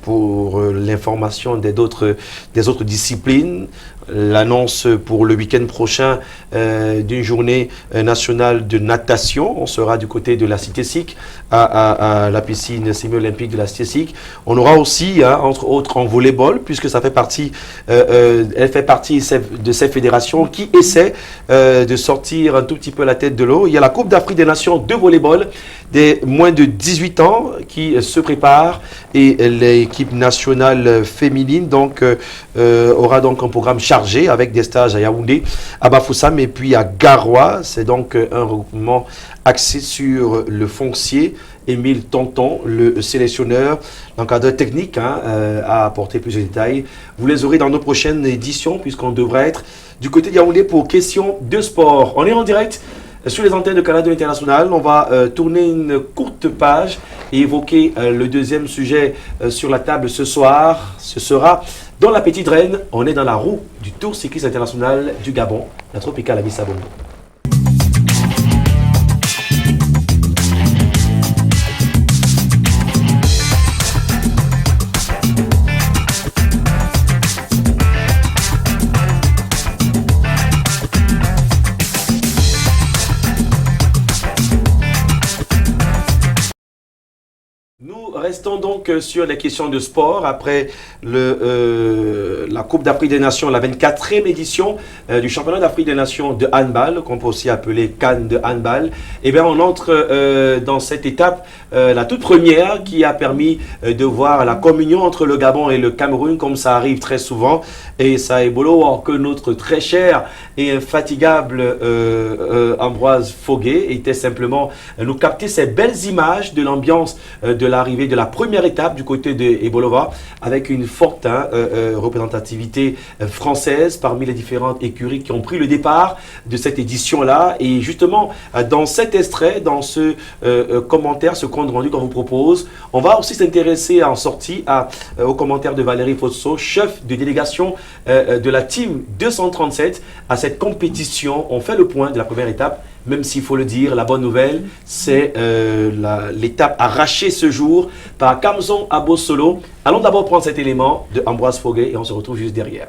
S1: pour l'information des autres disciplines, l'annonce pour le week-end prochain d'une journée nationale de natation. On sera du côté de la Cité SIC à la piscine semi-olympique de la Cité SIC. On aura aussi, entre autres, en volleyball, puisque ça fait partie, elle fait partie de ces fédérations qui essaient de sortir un tout petit peu la tête de l'eau. Il y a la Coupe d'Afrique des Nations de volleyball des moins de 18 ans qui se prépare, et l'équipe nationale féminine donc aura donc un programme chargé avec des stages à Yaoundé, à Bafoussam et puis à Garoua. C'est donc un regroupement axé sur le foncier. Émile Tonton, le sélectionneur, l'encadreur technique, a apporté plus de détails. Vous les aurez dans nos prochaines éditions, puisqu'on devrait être du côté de Yaoundé pour questions de sport. On est en direct sur les antennes de Canada International. On va tourner une courte page et évoquer le deuxième sujet sur la table ce soir. Ce sera dans la Petite Reine. On est dans la roue du Tour cycliste international du Gabon, la Tropicale Amissa Bongo. Restons donc sur les questions de sport. Après la Coupe d'Afrique des Nations, la 24e édition du Championnat d'Afrique des Nations de handball, qu'on peut aussi appeler CAN de handball, eh bien, on entre dans cette étape, la toute première, qui a permis de voir la communion entre le Gabon et le Cameroun, comme ça arrive très souvent. Et ça est beau que notre très cher et infatigable Ambroise Fogué était simplement nous capter ces belles images de l'ambiance de l'arrivée de la première étape du côté de Ebolova, avec une forte représentativité française parmi les différentes écuries qui ont pris le départ de cette édition-là. Et justement, dans cet extrait, dans ce commentaire, ce compte rendu qu'on vous propose, on va aussi s'intéresser en sortie au commentaire de Valérie Fosso, chef de délégation de la team 237 à cette compétition. On fait le point de la première étape, même s'il faut le dire, la bonne nouvelle, c'est l'étape arrachée ce jour par Kamzon Abosolo. Allons d'abord prendre cet élément de Ambroise Fogué et on se retrouve juste derrière.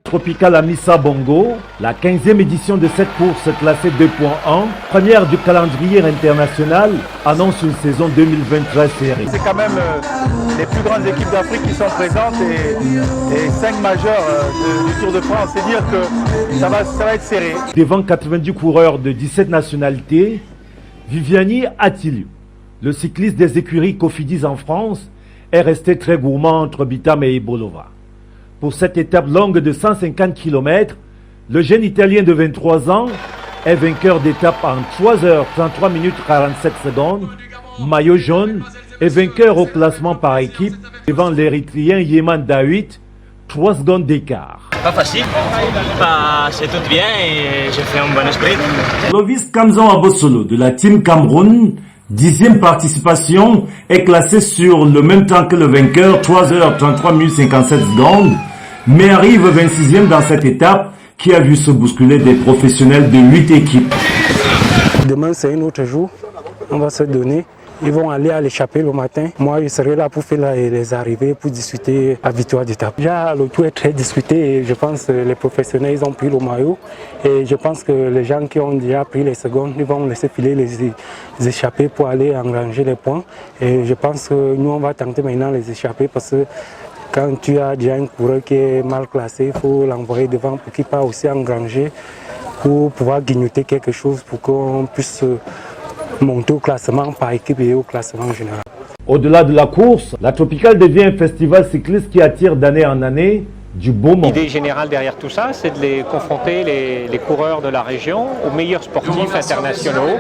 S6: Tropicale Amissa Bongo, la 15e édition de cette course classée 2.1, première du calendrier international, annonce une saison 2023 serrée.
S7: C'est quand même les plus grandes équipes d'Afrique qui sont présentes et 5 majeurs du Tour de France. C'est dire que ça va être serré.
S6: Devant 90 coureurs de 17 nationalités, Viviani Atiliou, le cycliste des écuries Cofidis en France, est resté très gourmand entre Bitam et Ebolova. Pour cette étape longue de 150 km, le jeune Italien de 23 ans est vainqueur d'étape en 3h33 minutes 47 secondes, maillot jaune, et vainqueur au classement par équipe devant l'Érythréen Yeman Dawit, 3 secondes d'écart.
S8: Pas facile, c'est tout bien et j'ai fait un bon esprit.
S6: Clovis Kamzon Abosolo de la team Cameroun, 10e participation, est classé sur le même temps que le vainqueur, 3h33 minutes 57 secondes, mais arrive 26e dans cette étape qui a vu se bousculer des professionnels de 8 équipes.
S9: Demain c'est un autre jour, on va se donner. Ils vont aller à l'échappée le matin. Moi, je serai là pour faire les arrivées, pour discuter la victoire d'étape. Déjà, le tour est très discuté et je pense que les professionnels ils ont pris le maillot. Et je pense que les gens qui ont déjà pris les secondes, ils vont laisser filer les échappées pour aller engranger les points. Et je pense que nous, on va tenter maintenant les échappées parce que quand tu as déjà un coureur qui est mal classé, il faut l'envoyer devant pour qu'il puisse aussi engranger, pour pouvoir grignoter quelque chose, pour qu'on puisse monter au classement par équipe et au classement général.
S6: Au-delà de la course, la Tropicale devient un festival cycliste qui attire d'année en année du beau monde.
S10: L'idée générale derrière tout ça, c'est de les confronter, les coureurs de la région, aux meilleurs sportifs internationaux.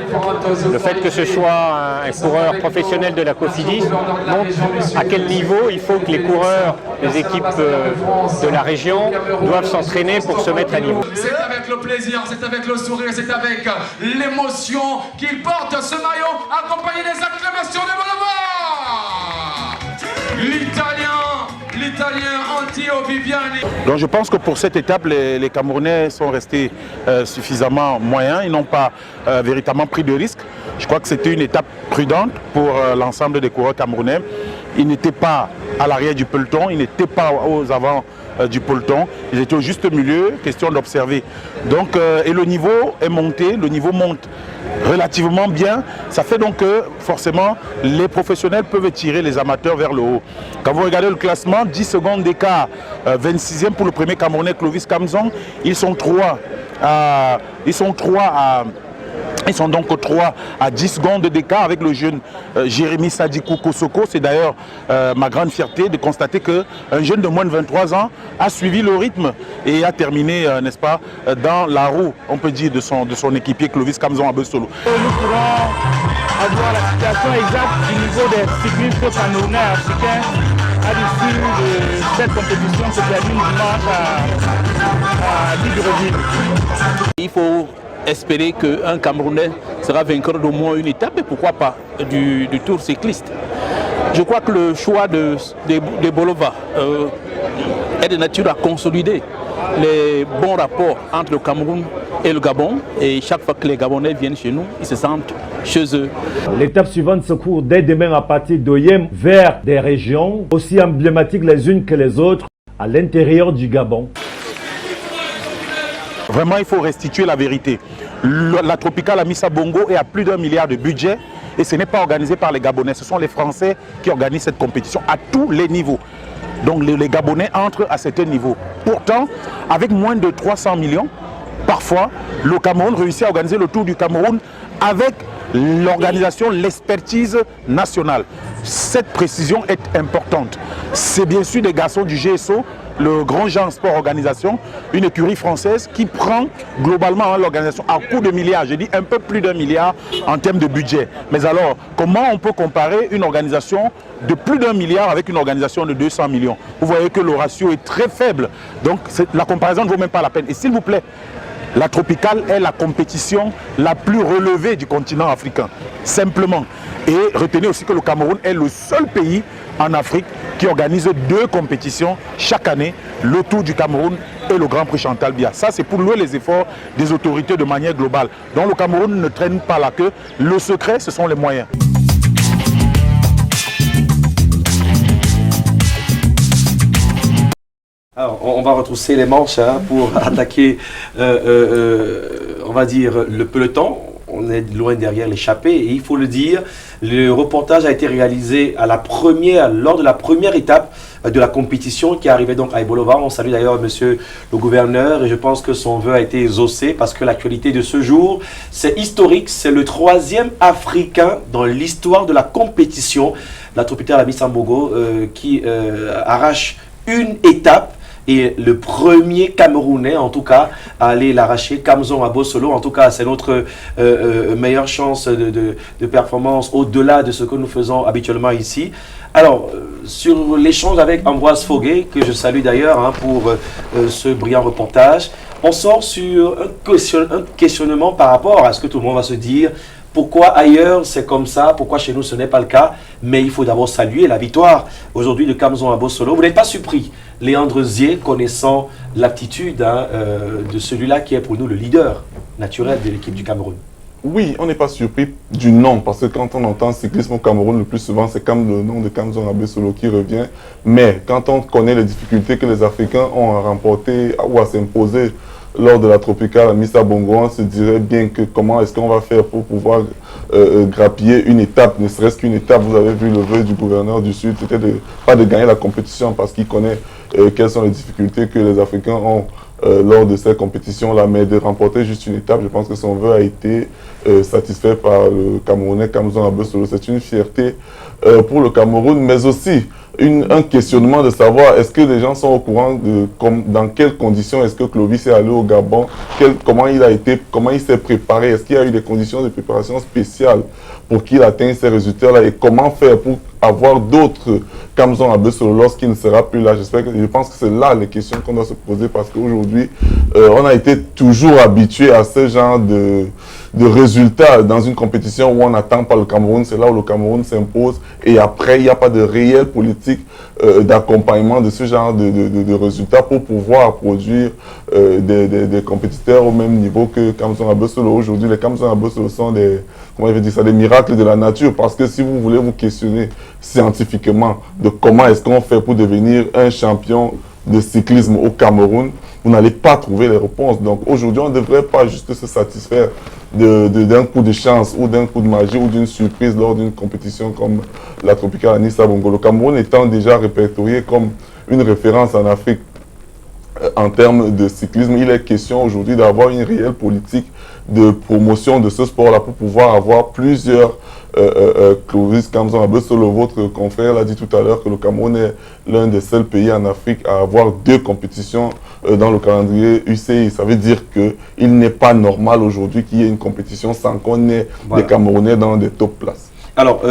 S10: Le fait que ce soit un coureur professionnel de la Cofidis montre à quel niveau il faut que les coureurs des équipes de la région doivent s'entraîner pour se mettre à niveau.
S11: C'est avec le plaisir, c'est avec le sourire, c'est avec l'émotion qu'il porte ce maillot, accompagné des acclamations de l'Italien Antio Viviani.
S7: Donc je pense que pour cette étape, les Camerounais sont restés suffisamment moyens. Ils n'ont pas véritablement pris de risques. Je crois que c'était une étape prudente pour l'ensemble des coureurs camerounais. Ils n'étaient pas à l'arrière du peloton, ils n'étaient pas aux avant du peloton. Ils étaient au juste milieu, question d'observer. Donc, et le niveau est monté, le niveau monte relativement bien. Ça fait donc que forcément les professionnels peuvent tirer les amateurs vers le haut. Quand vous regardez le classement, 10 secondes d'écart, 26e pour le premier Camerounais Clovis Kamzon. Ils sont donc 3 à 10 secondes d'écart avec le jeune Jérémy Sadikou Kosoko. C'est d'ailleurs ma grande fierté de constater qu'un jeune de moins de 23 ans a suivi le rythme et a terminé, n'est-ce pas, dans la roue, on peut dire, de son équipier Clovis Kamzon Abosolo.
S12: Nous pourrons avoir la situation exacte du niveau des cyclistes camerounais africains à l'issue de cette compétition qui se termine dimanche à à Libreville.
S7: Il faut espérer qu'un Camerounais sera vainqueur d'au moins une étape et pourquoi pas du tour cycliste. Je crois que le choix de Bolova est de nature à consolider les bons rapports entre le Cameroun et le Gabon. Et chaque fois que les Gabonais viennent chez nous, ils se sentent chez eux.
S6: L'étape suivante se court dès demain à partir d'Oyem vers des régions aussi emblématiques les unes que les autres à l'intérieur du Gabon.
S7: Vraiment, il faut restituer la vérité. La Tropicale Amissa Bongo est à plus d'1 milliard de budget et ce n'est pas organisé par les Gabonais. Ce sont les Français qui organisent cette compétition à tous les niveaux. Donc les Gabonais entrent à certains niveaux. Pourtant, avec moins de 300 millions, parfois, le Cameroun réussit à organiser le Tour du Cameroun avec l'organisation, l'expertise nationale. Cette précision est importante. C'est bien sûr des garçons du GSO, le Grand Jean Sport Organisation, une écurie française qui prend globalement l'organisation à coût de milliards. J'ai dit un peu plus d'1 milliard en termes de budget. Mais alors, comment on peut comparer une organisation de plus d'1 milliard avec une organisation de 200 millions? Vous voyez que le ratio est très faible. Donc la comparaison ne vaut même pas la peine. Et s'il vous plaît, la Tropicale est la compétition la plus relevée du continent africain, simplement. Et retenez aussi que le Cameroun est le seul pays en Afrique qui organise 2 compétitions chaque année, le Tour du Cameroun et le Grand Prix Chantal Biya. Ça, c'est pour louer les efforts des autorités de manière globale. Donc le Cameroun ne traîne pas la queue. Le secret, ce sont les moyens.
S1: Alors, on va retrousser les manches pour attaquer, on va dire, le peloton. On est loin derrière l'échappée et il faut le dire, le reportage a été réalisé lors de la première étape de la compétition qui arrivait donc à Ebolova. On salue d'ailleurs monsieur le gouverneur et je pense que son vœu a été exaucé parce que l'actualité de ce jour, c'est historique. C'est le 3e Africain dans l'histoire de la compétition, la Tropicale Amissa Bongo, qui arrache une étape. Et le premier Camerounais, en tout cas, à aller l'arracher, Kamzon Abosolo. En tout cas, c'est notre meilleure chance de performance au-delà de ce que nous faisons habituellement ici. Alors, sur l'échange avec Ambroise Foguet, que je salue d'ailleurs pour ce brillant reportage, on sort sur un questionnement par rapport à ce que tout le monde va se dire. Pourquoi ailleurs c'est comme ça? Pourquoi chez nous ce n'est pas le cas? Mais il faut d'abord saluer la victoire aujourd'hui de Kamzon Abosolo. Vous n'êtes pas surpris, Léandre Zier, connaissant l'aptitude de celui-là qui est pour nous le leader naturel de l'équipe du Cameroun.
S2: Oui, on n'est pas surpris du nom, parce que quand on entend cyclisme au Cameroun, le plus souvent c'est comme le nom de Kamzon Abosolo qui revient. Mais quand on connaît les difficultés que les Africains ont à remporter ou à s'imposer lors de la Tropicale Amissa Bongo, on se dirait bien que comment est-ce qu'on va faire pour pouvoir grappiller une étape, ne serait-ce qu'une étape. Vous avez vu le vœu du gouverneur du Sud, c'était pas de gagner la compétition parce qu'il connaît quelles sont les difficultés que les Africains ont lors de ces compétitions-là, mais de remporter juste une étape, je pense que son vœu a été satisfait par le Camerounais Kamzon Abosolo. C'est une fierté pour le Cameroun, mais aussi un questionnement de savoir est-ce que les gens sont au courant de dans quelles conditions est-ce que Clovis est allé au Gabon, comment il s'est préparé, est-ce qu'il y a eu des conditions de préparation spéciales pour qu'il atteigne ces résultats-là et comment faire pour avoir d'autres Kamzon Abosolo lorsqu'il ne sera plus là. Je pense que c'est là les questions qu'on doit se poser parce qu'aujourd'hui, on a été toujours habitué à ce genre de résultats dans une compétition où on n'attend pas le Cameroun. C'est là où le Cameroun s'impose et après, il n'y a pas de réelle politique d'accompagnement de ce genre de résultats pour pouvoir produire des compétiteurs au même niveau que Kamzon Abosolo. Aujourd'hui, les Kamzon Abosolo sont des miracles de la nature parce que si vous voulez vous questionner scientifiquement de comment est-ce qu'on fait pour devenir un champion de cyclisme au Cameroun, vous n'allez pas trouver les réponses. Donc aujourd'hui, on ne devrait pas juste se satisfaire d'un coup de chance ou d'un coup de magie ou d'une surprise lors d'une compétition comme la Tropicale Amissa Bongo. Le Cameroun étant déjà répertorié comme une référence en Afrique en termes de cyclisme, il est question aujourd'hui d'avoir une réelle politique de promotion de ce sport-là pour pouvoir avoir plusieurs Clovis Kamzon Abosolo. Votre confrère l'a dit tout à l'heure que le Cameroun est l'un des seuls pays en Afrique à avoir 2 compétitions dans le calendrier UCI. Ça veut dire qu'il n'est pas normal aujourd'hui qu'il y ait une compétition sans qu'on ait des Camerounais dans des top places.
S1: Alors,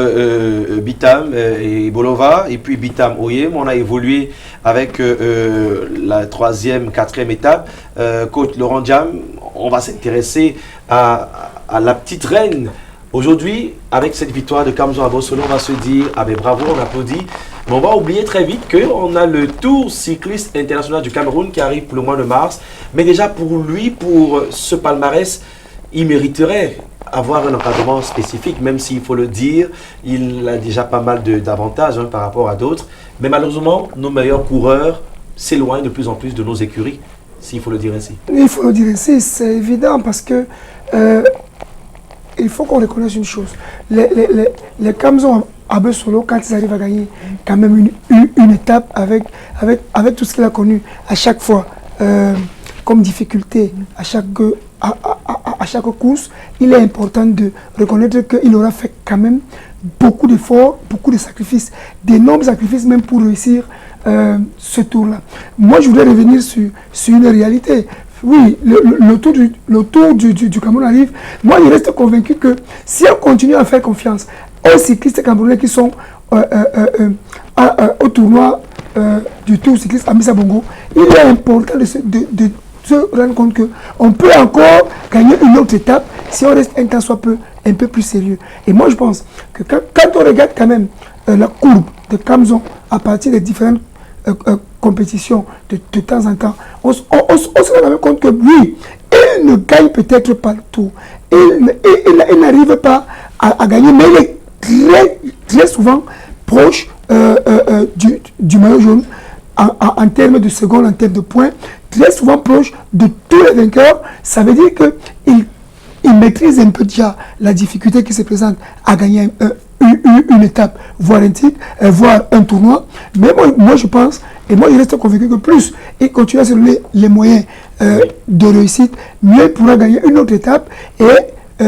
S1: Bitam et Bolova, et puis Bitam Oyem, on a évolué avec la 3e, 4e étape. Coach Laurent Diam, on va s'intéresser à la petite reine. Aujourd'hui, avec cette victoire de Kamzo Abosolo, on va se dire, ah ben bravo, on applaudit. Mais on va oublier très vite qu'on a le Tour cycliste international du Cameroun qui arrive pour le mois de mars. Mais déjà pour lui, pour ce palmarès, il mériterait avoir un encadrement spécifique, même s'il faut le dire, il a déjà pas mal d'avantages par rapport à d'autres. Mais malheureusement, nos meilleurs coureurs s'éloignent de plus en plus de nos écuries, s'il faut le dire ainsi.
S4: Il faut le dire ainsi, c'est évident parce que il faut qu'on reconnaisse une chose. Les Kamzo Abosolo, quand ils arrivent à gagner quand même une étape avec tout ce qu'il a connu à chaque fois, comme difficulté, à chaque course, il est important de reconnaître qu'il aura fait quand même beaucoup d'efforts, beaucoup de sacrifices, d'énormes sacrifices même pour réussir ce tour-là. Moi, je voudrais revenir sur une réalité. Oui, le tour du Cameroun arrive. Moi, je reste convaincu que si on continue à faire confiance aux cyclistes camerounais qui sont au tournoi du Tour cycliste à Missa Bongo, il est important de se rendre compte qu'on peut encore gagner une autre étape si on reste un peu plus sérieux. Et moi, je pense que quand on regarde quand même la courbe de Kamzo à partir des différentes compétitions de temps en temps, on se rend même compte que oui, il ne gagne peut-être pas le tour. Il n'arrive pas à gagner, mais il est très, très souvent proche du maillot jaune en termes de secondes, en termes de points, très souvent proche de tous les vainqueurs. Ça veut dire qu'il maîtrise un peu déjà la difficulté qui se présente à gagner une étape, voire un titre, voire un tournoi. Mais moi je pense, et moi je reste convaincu que plus il continue à se donner les moyens de réussite, mieux il pourra gagner une autre étape et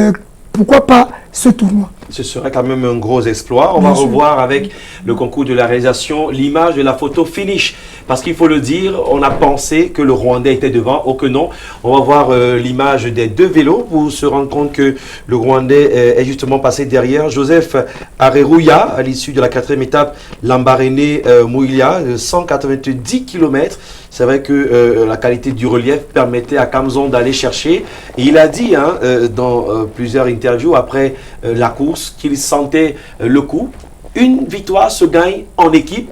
S4: pourquoi pas ce tournoi.
S1: Ce serait quand même un gros exploit. On va revoir avec le concours de la réalisation l'image de la photo finish. Parce qu'il faut le dire, on a pensé que le Rwandais était devant, oh que non. On va voir l'image des deux vélos pour se rendre compte que le Rwandais est justement passé derrière. Joseph Areruya, à l'issue de la 4e étape, Lambaréné Mouilia, 190 km. C'est vrai que la qualité du relief permettait à Kamzo d'aller chercher. Et il a dit dans plusieurs interviews après la course qu'il sentait le coup. Une victoire se gagne en équipe.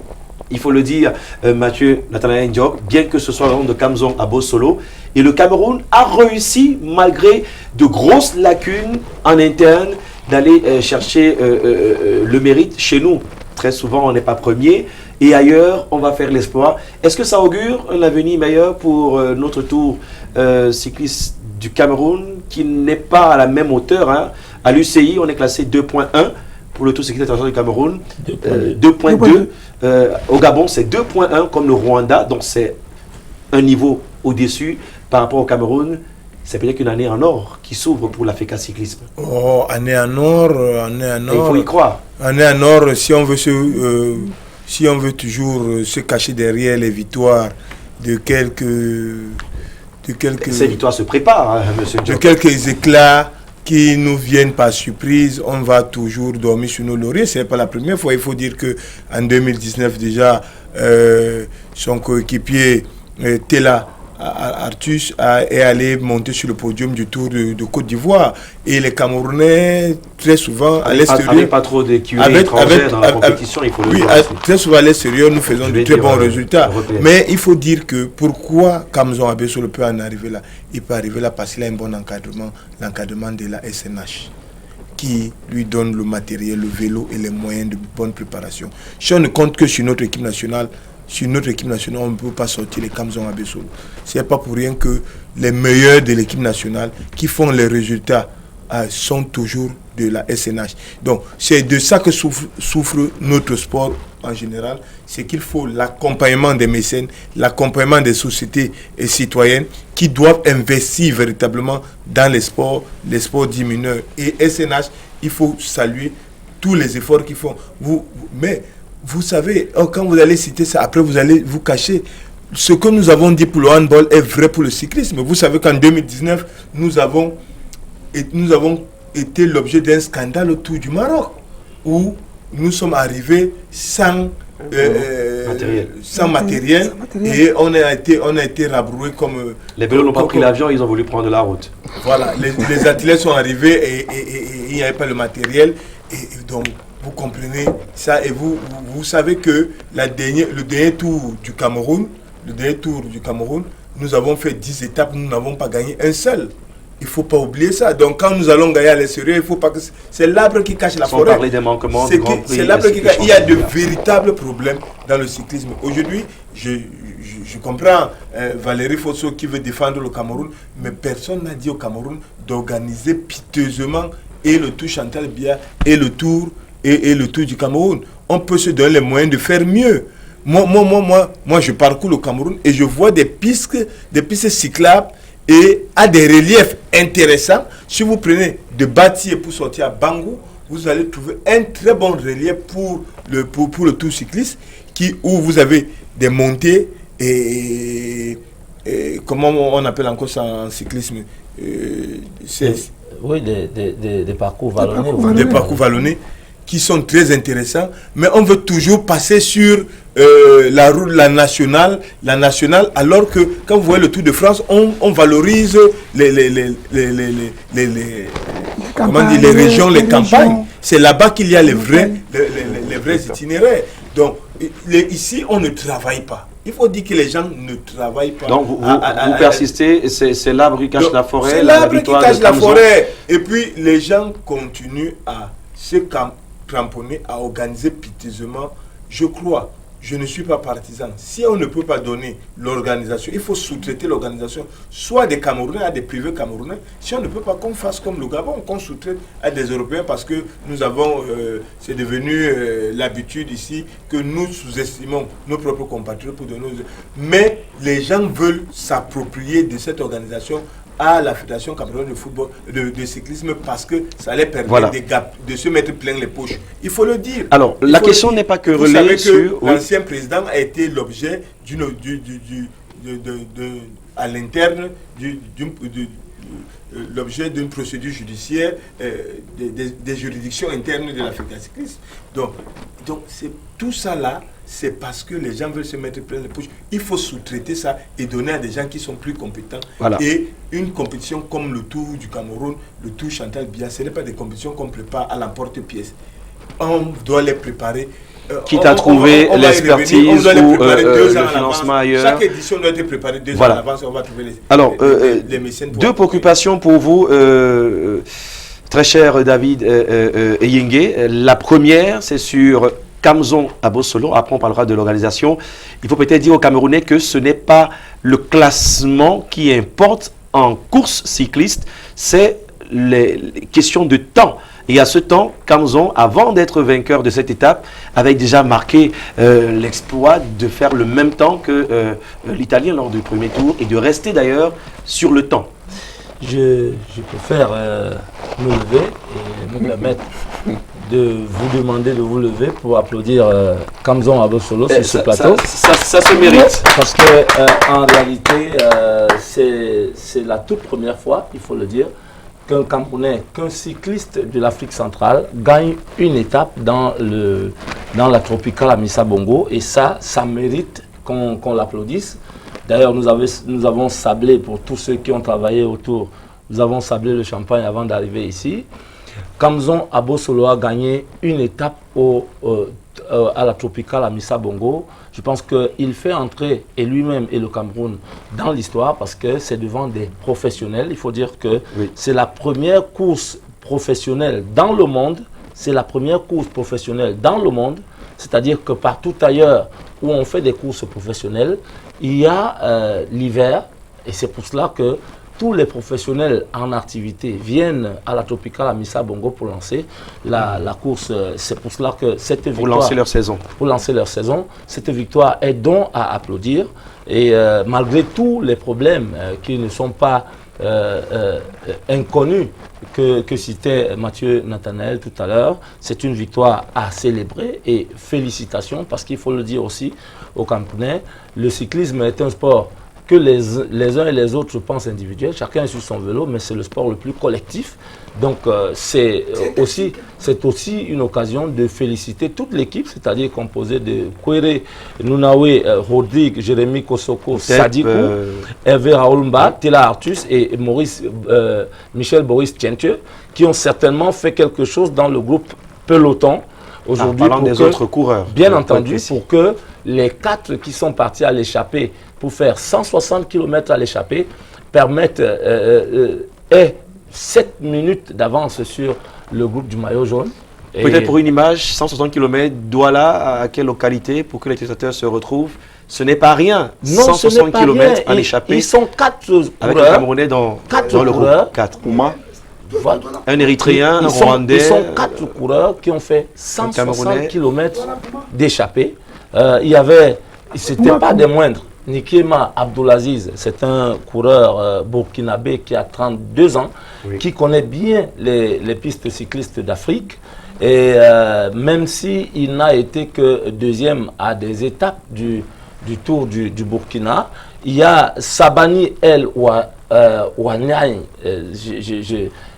S1: Il faut le dire, Mathieu Nathanaël Ndiok, bien que ce soit le nom de Kamzo Abosolo. Et le Cameroun a réussi, malgré de grosses lacunes en interne, d'aller chercher le mérite chez nous. Très souvent, on n'est pas premier. Et ailleurs, on va faire l'exploit. Est-ce que ça augure un avenir meilleur pour notre tour cycliste du Cameroun, qui n'est pas à la même hauteur À l'UCI, on est classé 2.1 pour le tour cycliste international du Cameroun. 2.2. Au Gabon, c'est 2.1 comme le Rwanda. Donc, c'est un niveau au-dessus par rapport au Cameroun. C'est peut-être qu'une année en or qui s'ouvre pour l'Africa Cyclisme.
S3: Oh, année en or, année en or.
S1: Et il faut y croire.
S3: Année en or, si on veut toujours se cacher derrière les victoires de quelques
S1: ces victoires se préparent, monsieur Diop.
S3: De quelques éclats qui nous viennent par surprise, on va toujours dormir sur nos lauriers. Ce n'est pas la première fois. Il faut dire qu'en 2019 déjà, son coéquipier Tela Artus est allé monter sur le podium du Tour de Côte d'Ivoire. Et les Camerounais, très souvent, à l'extérieur...
S1: Avec pas trop d'écuries étrangères dans la compétition, il faut le dire.
S3: Très souvent à l'extérieur, nous faisons de très bons résultats. Mais il faut dire que pourquoi Kamzo Abosolo peut en arriver là? Il peut arriver là parce qu'il a un bon encadrement, l'encadrement de la SNH, qui lui donne le matériel, le vélo et les moyens de bonne préparation. Si on ne compte que sur notre équipe nationale, on ne peut pas sortir les Kamzo Abosolo. Ce n'est pas pour rien que les meilleurs de l'équipe nationale qui font les résultats sont toujours de la SNH. Donc, c'est de ça que souffre notre sport en général. C'est qu'il faut l'accompagnement des mécènes, l'accompagnement des sociétés et citoyennes qui doivent investir véritablement dans les sports dits mineurs. Et SNH, il faut saluer tous les efforts qu'ils font. Mais vous savez, quand vous allez citer ça, après vous allez vous cacher. Ce que nous avons dit pour le handball est vrai pour le cyclisme. Vous savez qu'en 2019, nous avons été l'objet d'un scandale autour du Maroc. où nous sommes arrivés sans matériel et on a été rabroués comme...
S1: Les vélos n'ont pas pris l'avion, ils ont voulu prendre la route.
S3: Voilà, les athlètes sont arrivés et il n'y avait pas le matériel. Et donc, vous comprenez ça et vous savez que le dernier tour du Cameroun, nous avons fait 10 étapes, nous n'avons pas gagné un seul. Il ne faut pas oublier ça. Donc quand nous allons gagner à l'extérieur, il faut pas que... C'est l'arbre qui cache la forêt.
S1: Parler des manquements,
S3: c'est l'arbre qui cache. Il y a de véritables problèmes dans le cyclisme. Aujourd'hui, je comprends Valérie Fosso qui veut défendre le Cameroun, mais personne n'a dit au Cameroun d'organiser piteusement et le Tour Chantal Biya et le Tour du Cameroun. On peut se donner les moyens de faire mieux. Moi, je parcours le Cameroun et je vois des pistes cyclables et à des reliefs intéressants. Si vous prenez de Bati pour sortir à Bangou, vous allez trouver un très bon relief pour le tour cycliste où vous avez des montées et comment on appelle encore ça en cyclisme
S5: oui, des parcours vallonnés.
S3: Des parcours vallonnés qui sont très intéressants, mais on veut toujours passer sur la route, la nationale, alors que quand vous voyez le Tour de France, on valorise les régions, les campagnes. C'est là-bas qu'il y a les vrais itinéraires. Donc, ici, on ne travaille pas. Il faut dire que les gens ne travaillent pas.
S1: Donc, vous persistez, c'est l'arbre qui cache la forêt.
S3: C'est l'arbre qui cache la forêt. Et puis, les gens continuent à se cramponner, à organiser piteusement. Je crois, je ne suis pas partisan. Si on ne peut pas donner l'organisation, il faut sous-traiter l'organisation, soit des Camerounais à des privés camerounais. Si on ne peut pas, qu'on fasse comme le Gabon, qu'on sous-traite à des Européens, parce que nous avons, c'est devenu l'habitude ici, que nous sous-estimons nos propres compatriotes pour donner... Mais les gens veulent s'approprier de cette organisation à la Fédération camerounaise de football, de cyclisme, parce que ça allait permettre de se mettre plein les poches. Il faut le dire.
S1: Alors, la question n'est pas que
S3: relais sur... L'ancien président a été l'objet à l'interne l'objet d'une procédure judiciaire des juridictions internes de la Fédération cycliste. Donc c'est tout ça là, c'est parce que les gens veulent se mettre plein les poches. Il faut sous-traiter ça et donner à des gens qui sont plus compétents. Voilà. Et une compétition comme le Tour du Cameroun, le Tour Chantal Biya, ce n'est pas des compétitions qu'on prépare à l'emporte-pièce. On doit les préparer.
S1: Quitte à trouver l'expertise ou le financement ailleurs.
S3: Chaque édition doit être préparée 2 ans à l'avance. On va trouver les mécènes.
S1: Deux préoccupations pour vous, très cher David Eyingue. La première, c'est sur Kamzon Abosolo. Après, on parlera de l'organisation. Il faut peut-être dire aux Camerounais que ce n'est pas le classement qui importe en course cycliste, c'est les questions de temps. Et à ce temps, Kamzon, avant d'être vainqueur de cette étape, avait déjà marqué l'exploit de faire le même temps que l'Italien lors du premier tour et de rester d'ailleurs sur le temps.
S5: Je préfère me lever et me permettre de vous demander de vous lever pour applaudir Kamzon Abosolo sur ce plateau.
S1: Ça se mérite.
S5: Parce que en réalité, c'est la toute première fois, il faut le dire, qu'un Camerounais, qu'un cycliste de l'Afrique centrale gagne une étape dans la Tropicale Amissa Bongo, et ça mérite qu'on l'applaudisse. D'ailleurs, nous avons sablé, pour tous ceux qui ont travaillé autour, nous avons sablé le champagne avant d'arriver ici. Kamzon Abosolo a gagné une étape à la Tropicale Amissa Bongo. Je pense qu'il fait entrer, et lui-même et le Cameroun, dans l'histoire, parce que c'est devant des professionnels. Il faut dire que c'est la première course professionnelle dans le monde. C'est la première course professionnelle dans le monde. C'est-à-dire que partout ailleurs où on fait des courses professionnelles, il y a l'hiver. Et c'est pour cela que tous les professionnels en activité viennent à la Tropicale Amissa Bongo pour lancer la course. C'est pour cela que cette victoire...
S1: Pour lancer leur saison.
S5: Pour lancer leur saison. Cette victoire est donc à applaudir. Et malgré tous les problèmes qui ne sont pas inconnus que citait Mathieu Nathanaël tout à l'heure, c'est une victoire à célébrer. Et félicitations, parce qu'il faut le dire aussi aux Camerounais, le cyclisme est un sport que les uns et les autres, je pense, individuels. Chacun est sur son vélo, mais c'est le sport le plus collectif. Donc, c'est aussi une occasion de féliciter toute l'équipe, c'est-à-dire composée de Kwere, Nounawe, Rodrigue, Jérémy Kosoko, Sadikou, Hervé Raoulmba, Tela Artus et Michel Boris Tientieux, qui ont certainement fait quelque chose dans le groupe peloton aujourd'hui.
S1: Parlant des autres coureurs.
S5: Bien entendu, pour que les 4 qui sont partis à l'échappée pour faire 160 km à l'échappée permettent 7 minutes d'avance sur le groupe du maillot jaune.
S1: Peut-être pour une image, 160 km, Douala, à quelle localité pour que les téléspectateurs se retrouvent? Ce n'est pas rien.
S5: Non,
S1: 160 km à l'échappée.
S5: Ils sont 4 coureurs.
S1: Avec les Camerounais dans le groupe. 4.
S5: Voilà.
S1: Un Érythréen, un Rwandais.
S5: Ils sont 4 coureurs qui ont fait 160 km d'échappée. C'était pas des moindres. Nikema Abdoulaziz, c'est un coureur burkinabé qui a 32 ans, qui connaît bien les pistes cyclistes d'Afrique. Et même s'il n'a été que deuxième à des étapes du Tour du Burkina, il y a Sabani El Ouaniaï,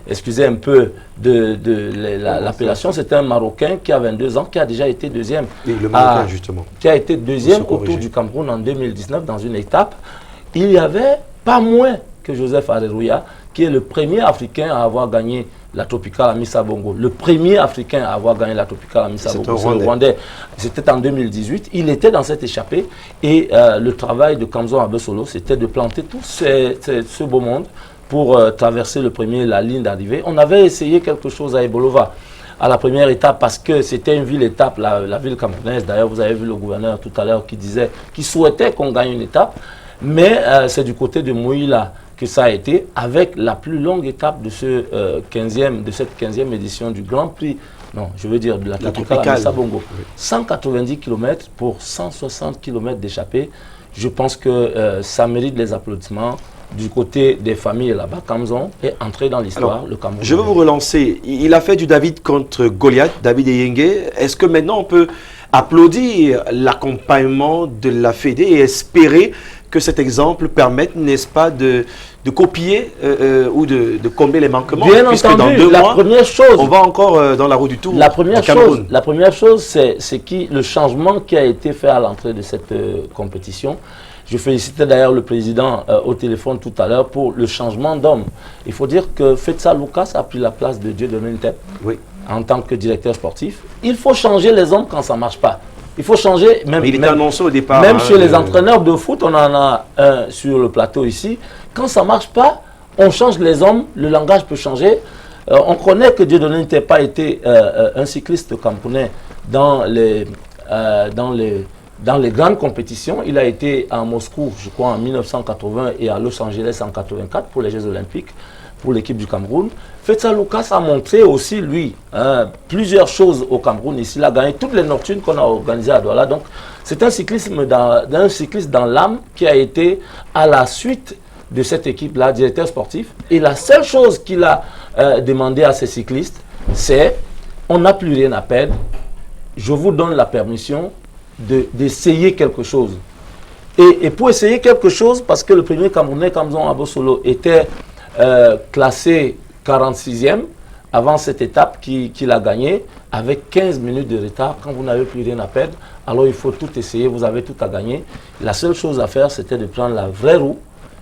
S5: excusez un peu de l'appellation, c'est un Marocain qui a 22 ans, qui a déjà été deuxième.
S1: Oui, le Marocain, justement.
S5: Qui a été deuxième au Tour du Cameroun en 2019 dans une étape. Il y avait pas moins que Joseph Areruya, qui est le premier Africain à avoir gagné la Tropicale à Missa Bongo. Le premier Africain à avoir gagné la Tropicale à Missa Bongo, c'est le Rwandais. C'était en 2018. Il était dans cette échappée et le travail de Kamzo Abesolo, c'était de planter tout ce beau monde pour traverser la ligne d'arrivée. On avait essayé quelque chose à Ebolova à la première étape parce que c'était une ville-étape, la ville camerounaise. D'ailleurs, vous avez vu le gouverneur tout à l'heure qui souhaitait qu'on gagne une étape. Mais c'est du côté de Mouila que ça a été, avec la plus longue étape de cette 15e édition du Grand Prix, non, je veux dire de la Tropicale à Missa Bongo. 190 km pour 160 km d'échappée. Je pense que ça mérite les applaudissements. Du côté des familles là-bas, Kamzon est entré dans l'histoire, le Cameroun.
S1: Je veux vous relancer. Il a fait du David contre Goliath, David Eyenge. Est-ce que maintenant on peut applaudir l'accompagnement de la Fédé et espérer que cet exemple permette, n'est-ce pas, de copier ou de combler les manquements?
S5: Bien
S1: puisque
S5: entendu,
S1: dans 2 mois,
S5: première chose,
S1: on va encore dans la roue du Tour.
S5: La première chose, c'est le changement qui a été fait à l'entrée de cette compétition. Je félicitais d'ailleurs le président au téléphone tout à l'heure pour le changement d'homme. Il faut dire que Fetsa Lucas a pris la place de Dieudonné Ntep en tant que directeur sportif. Il faut changer les hommes quand ça ne marche pas. Il faut changer, même
S1: annoncé au départ.
S5: Même chez les entraîneurs de foot, on en a un sur le plateau ici. Quand ça ne marche pas, on change les hommes, le langage peut changer. On connaît que Dieudonné Ntep a été un cycliste camerounais dans les grandes compétitions. Il a été à Moscou, je crois, en 1980 et à Los Angeles en 84 pour les Jeux Olympiques, pour l'équipe du Cameroun. Fetsa Lucas a montré aussi, lui, plusieurs choses au Cameroun. Ici, il a gagné toutes les nocturnes qu'on a organisées à Douala. Donc, c'est un cycliste dans l'âme qui a été à la suite de cette équipe-là, directeur sportif. Et la seule chose qu'il a demandé à ces cyclistes, c'est on n'a plus rien à perdre. Je vous donne la permission d'essayer quelque chose. Et pour essayer quelque chose, parce que le premier Camerounais, Kamzon Abosolo, était classé 46e avant cette étape qu'il a gagnée, avec 15 minutes de retard. Quand vous n'avez plus rien à perdre, alors il faut tout essayer, vous avez tout à gagner. La seule chose à faire, c'était de prendre la vraie roue.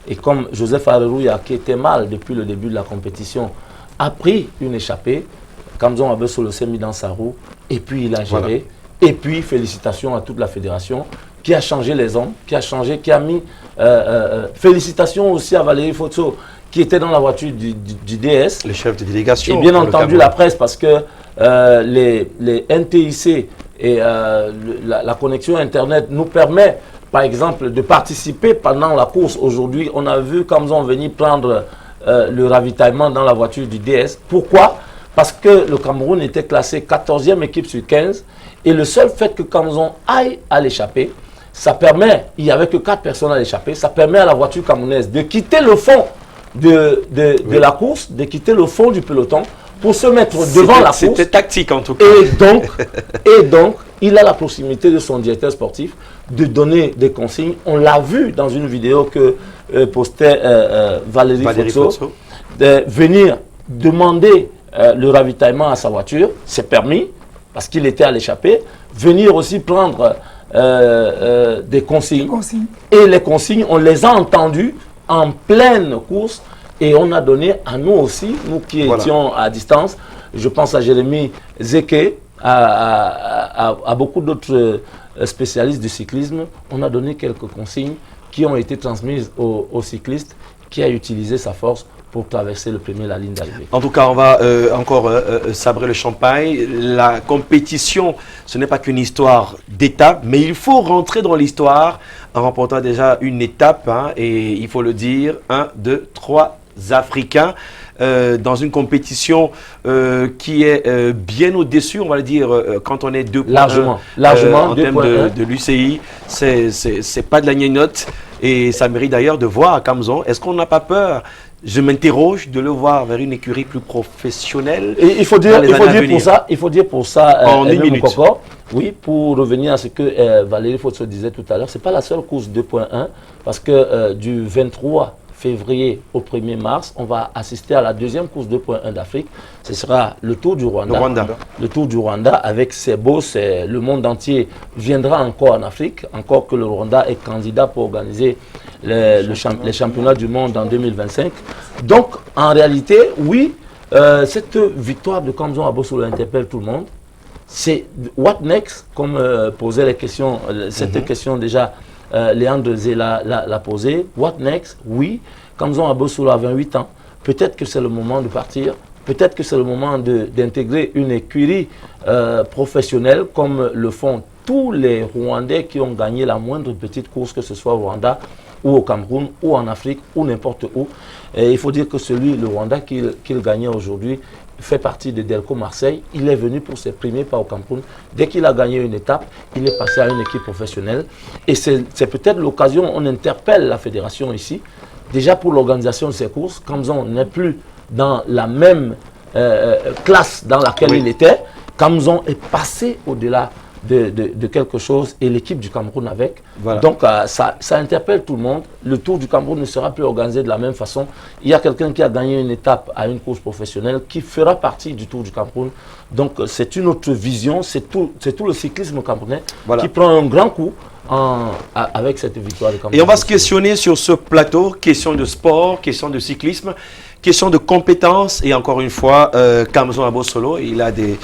S5: Et comme Joseph Areruya, qui était mal depuis le début de la compétition, a pris une échappée, Kamzon Abosolo s'est mis dans sa roue, et puis il a géré. Voilà. Et puis, félicitations à toute la fédération qui a changé les hommes, qui a mis... félicitations aussi à Valérie Fotso, qui était dans la voiture du DS.
S1: Le chef de délégation.
S5: Et bien entendu la presse, parce que les NTIC et la connexion Internet nous permet, par exemple, de participer pendant la course. Aujourd'hui, on a vu Kamzon venir prendre le ravitaillement dans la voiture du DS. Pourquoi? Parce que le Cameroun était classé 14e équipe sur 15. Et le seul fait que Kamzon aille à l'échappée, ça permet, il n'y avait que 4 personnes à l'échappée, ça permet à la voiture camerounaise de quitter le fond de la course, de quitter le fond du peloton pour se mettre devant la course.
S1: C'était tactique en tout cas.
S5: Et donc, il a la possibilité de son directeur sportif de donner des consignes. On l'a vu dans une vidéo que postait Valérie Fotso, de venir demander le ravitaillement à sa voiture, c'est permis, parce qu'il était à l'échappée. Venir aussi prendre des consignes. Et les consignes, on les a entendues en pleine course et on a donné à nous aussi, nous qui étions à distance, je pense à Jérémy Zeke, à beaucoup d'autres spécialistes du cyclisme, on a donné quelques consignes qui ont été transmises au cycliste qui a utilisé sa force pour traverser la ligne d'arrivée.
S1: En tout cas, on va encore sabrer le champagne. La compétition, ce n'est pas qu'une histoire d'étape, mais il faut rentrer dans l'histoire en remportant déjà une étape, hein, et il faut le dire, 1, 2, 3 Africains dans une compétition qui est bien au-dessus, on va le dire, quand on est 2
S5: largement
S1: en termes de l'UCI, c'est pas de la gnognotte, et ça mérite d'ailleurs de voir à Kamzon. Est-ce qu'on n'a pas peur? Je m'interroge de le voir vers une écurie plus professionnelle.
S5: Et il faut dire pour ça,
S1: en une minute.
S5: Oui, pour revenir à ce que Valérie Fotso disait tout à l'heure, c'est pas la seule course 2.1, parce que du 23 février au 1er mars, on va assister à la deuxième course 2.1 d'Afrique. Ce sera le Tour du Rwanda. Le Tour du Rwanda, avec ses beaux, le monde entier viendra encore en Afrique, encore que le Rwanda est candidat pour organiser les championnats du monde en 2025. Donc, en réalité, oui, cette victoire de Kamzon Abosolo interpelle tout le monde. C'est what next, comme posait les questions, cette question déjà, Léandre Zé l'a posée. What next? Oui, Kamzon Abosolo a 28 ans. Peut-être que c'est le moment de partir. Peut-être que c'est le moment d'intégrer une écurie professionnelle comme le font tous les Rwandais qui ont gagné la moindre petite course, que ce soit au Rwanda ou au Cameroun ou en Afrique ou n'importe où. Et il faut dire que le Rwanda qu'il gagnait aujourd'hui fait partie de Delco Marseille. Il est venu pour s'exprimer pas au Cameroun. Dès qu'il a gagné une étape, il est passé à une équipe professionnelle. Et c'est peut-être l'occasion, on interpelle la fédération ici, déjà pour l'organisation de ces courses. Kamzon n'est plus dans la même classe dans laquelle il était. Kamzon est passé au-delà de quelque chose et l'équipe du Cameroun avec. Voilà. Donc ça interpelle tout le monde. Le Tour du Cameroun ne sera plus organisé de la même façon. Il y a quelqu'un qui a gagné une étape à une course professionnelle qui fera partie du Tour du Cameroun. Donc c'est une autre vision, c'est tout le cyclisme camerounais qui prend un grand coup avec cette victoire de Cameroun.
S1: Et on va se questionner sur ce plateau, question de sport, question de cyclisme, question de compétences. Et encore une fois, Kamzon Abosolo, il a des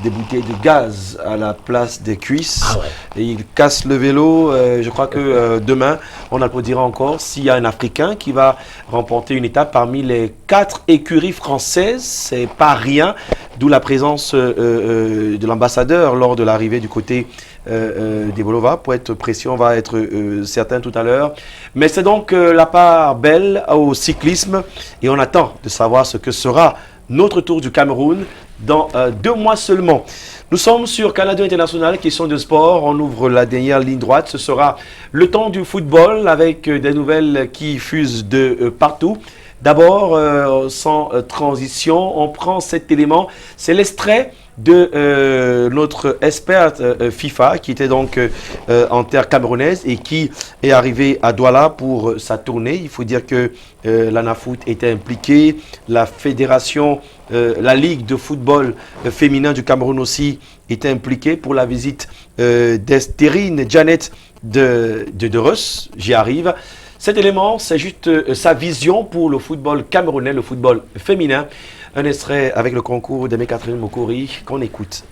S1: bouteilles de gaz à la place des cuisses. Ah ouais. Et il casse le vélo. Je crois que demain, on applaudira encore s'il y a un Africain qui va remporter une étape parmi les 4 écuries françaises. C'est pas rien. D'où la présence de l'ambassadeur lors de l'arrivée du côté des Bolova. Pour être précis, on va être certain tout à l'heure. Mais c'est donc la part belle au cyclisme. Et on attend de savoir ce que sera notre Tour du Cameroun dans 2 mois seulement. Nous sommes sur Canada International, question de sport. On ouvre la dernière ligne droite. Ce sera le temps du football avec des nouvelles qui fusent de partout. D'abord, sans transition, on prend cet élément. C'est l'extrait de notre expert FIFA qui était donc en terre camerounaise et qui est arrivé à Douala pour sa tournée. Il faut dire que l'ANAFOOT était impliquée, la fédération, la Ligue de football féminin du Cameroun aussi était impliquée pour la visite d'Estérine Janet de Reus. J'y arrive. Cet élément, c'est juste sa vision pour le football camerounais, le football féminin. Un extrait avec le concours d'Aimé-Catherine Mokori qu'on écoute.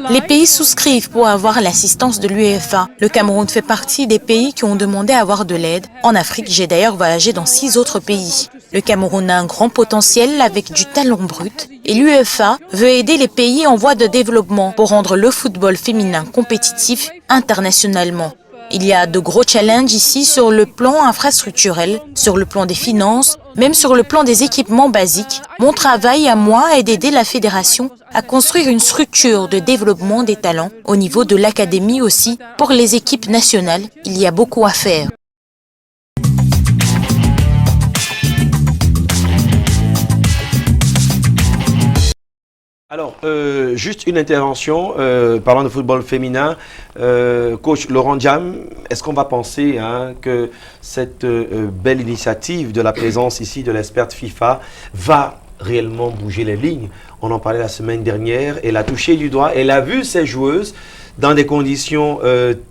S13: Les pays souscrivent pour avoir l'assistance de l'UEFA. Le Cameroun fait partie des pays qui ont demandé à avoir de l'aide. En Afrique, j'ai d'ailleurs voyagé dans 6 autres pays. Le Cameroun a un grand potentiel avec du talent brut et l'UEFA veut aider les pays en voie de développement pour rendre le football féminin compétitif internationalement. Il y a de gros challenges ici sur le plan infrastructurel, sur le plan des finances, même sur le plan des équipements basiques. Mon travail à moi est d'aider la fédération à construire une structure de développement des talents au niveau de l'académie aussi. Pour les équipes nationales, il y a beaucoup à faire.
S1: Alors, juste une intervention, parlant de football féminin. Coach Laurent Diam, est-ce qu'on va penser que cette belle initiative de la présence ici de l'experte FIFA va réellement bouger les lignes? On en parlait la semaine dernière, elle a touché du doigt, elle a vu ses joueuses dans des conditions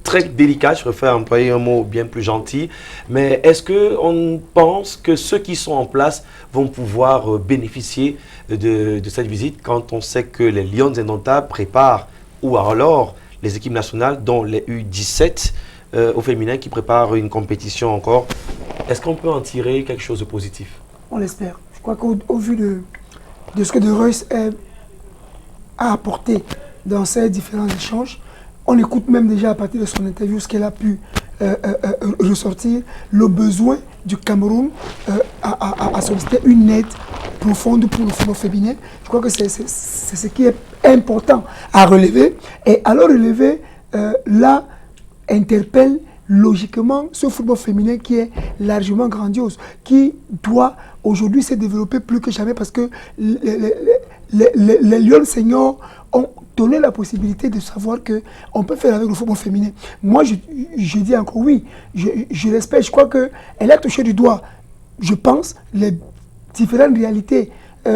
S1: très délicates, je préfère employer un mot bien plus gentil, mais est-ce qu'on pense que ceux qui sont en place vont pouvoir bénéficier de cette visite quand on sait que les Lions Indomptables préparent, ou alors les équipes nationales, dont les U17 au féminin qui préparent une compétition encore? Est-ce qu'on peut en tirer quelque chose de positif?
S4: On l'espère. Je crois qu'au vu de ce que De Reus a apporté dans ces différents échanges, on écoute même déjà à partir de son interview ce qu'elle a pu ressortir, le besoin du Cameroun à solliciter une aide profonde pour le football féminin. Je crois que c'est ce qui est important à relever. Et à le relever, là, interpelle logiquement ce football féminin qui est largement grandiose, qui doit aujourd'hui se développer plus que jamais parce que les Lions seniors ont donné la possibilité de savoir qu'on peut faire avec le football féminin. Moi, je dis encore oui, je l'espère, je crois qu'elle a touché du doigt, je pense, les différentes réalités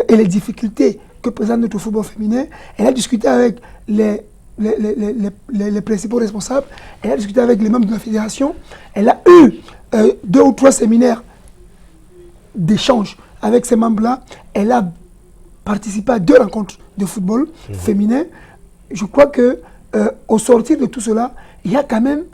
S4: et les difficultés que présente notre football féminin. Elle a discuté avec les principaux responsables, elle a discuté avec les membres de la fédération, elle a eu 2 ou 3 séminaires d'échange avec ces membres-là, elle a participé à 2 rencontres de football féminin. Je crois qu'au sortir de tout cela, il y a quand même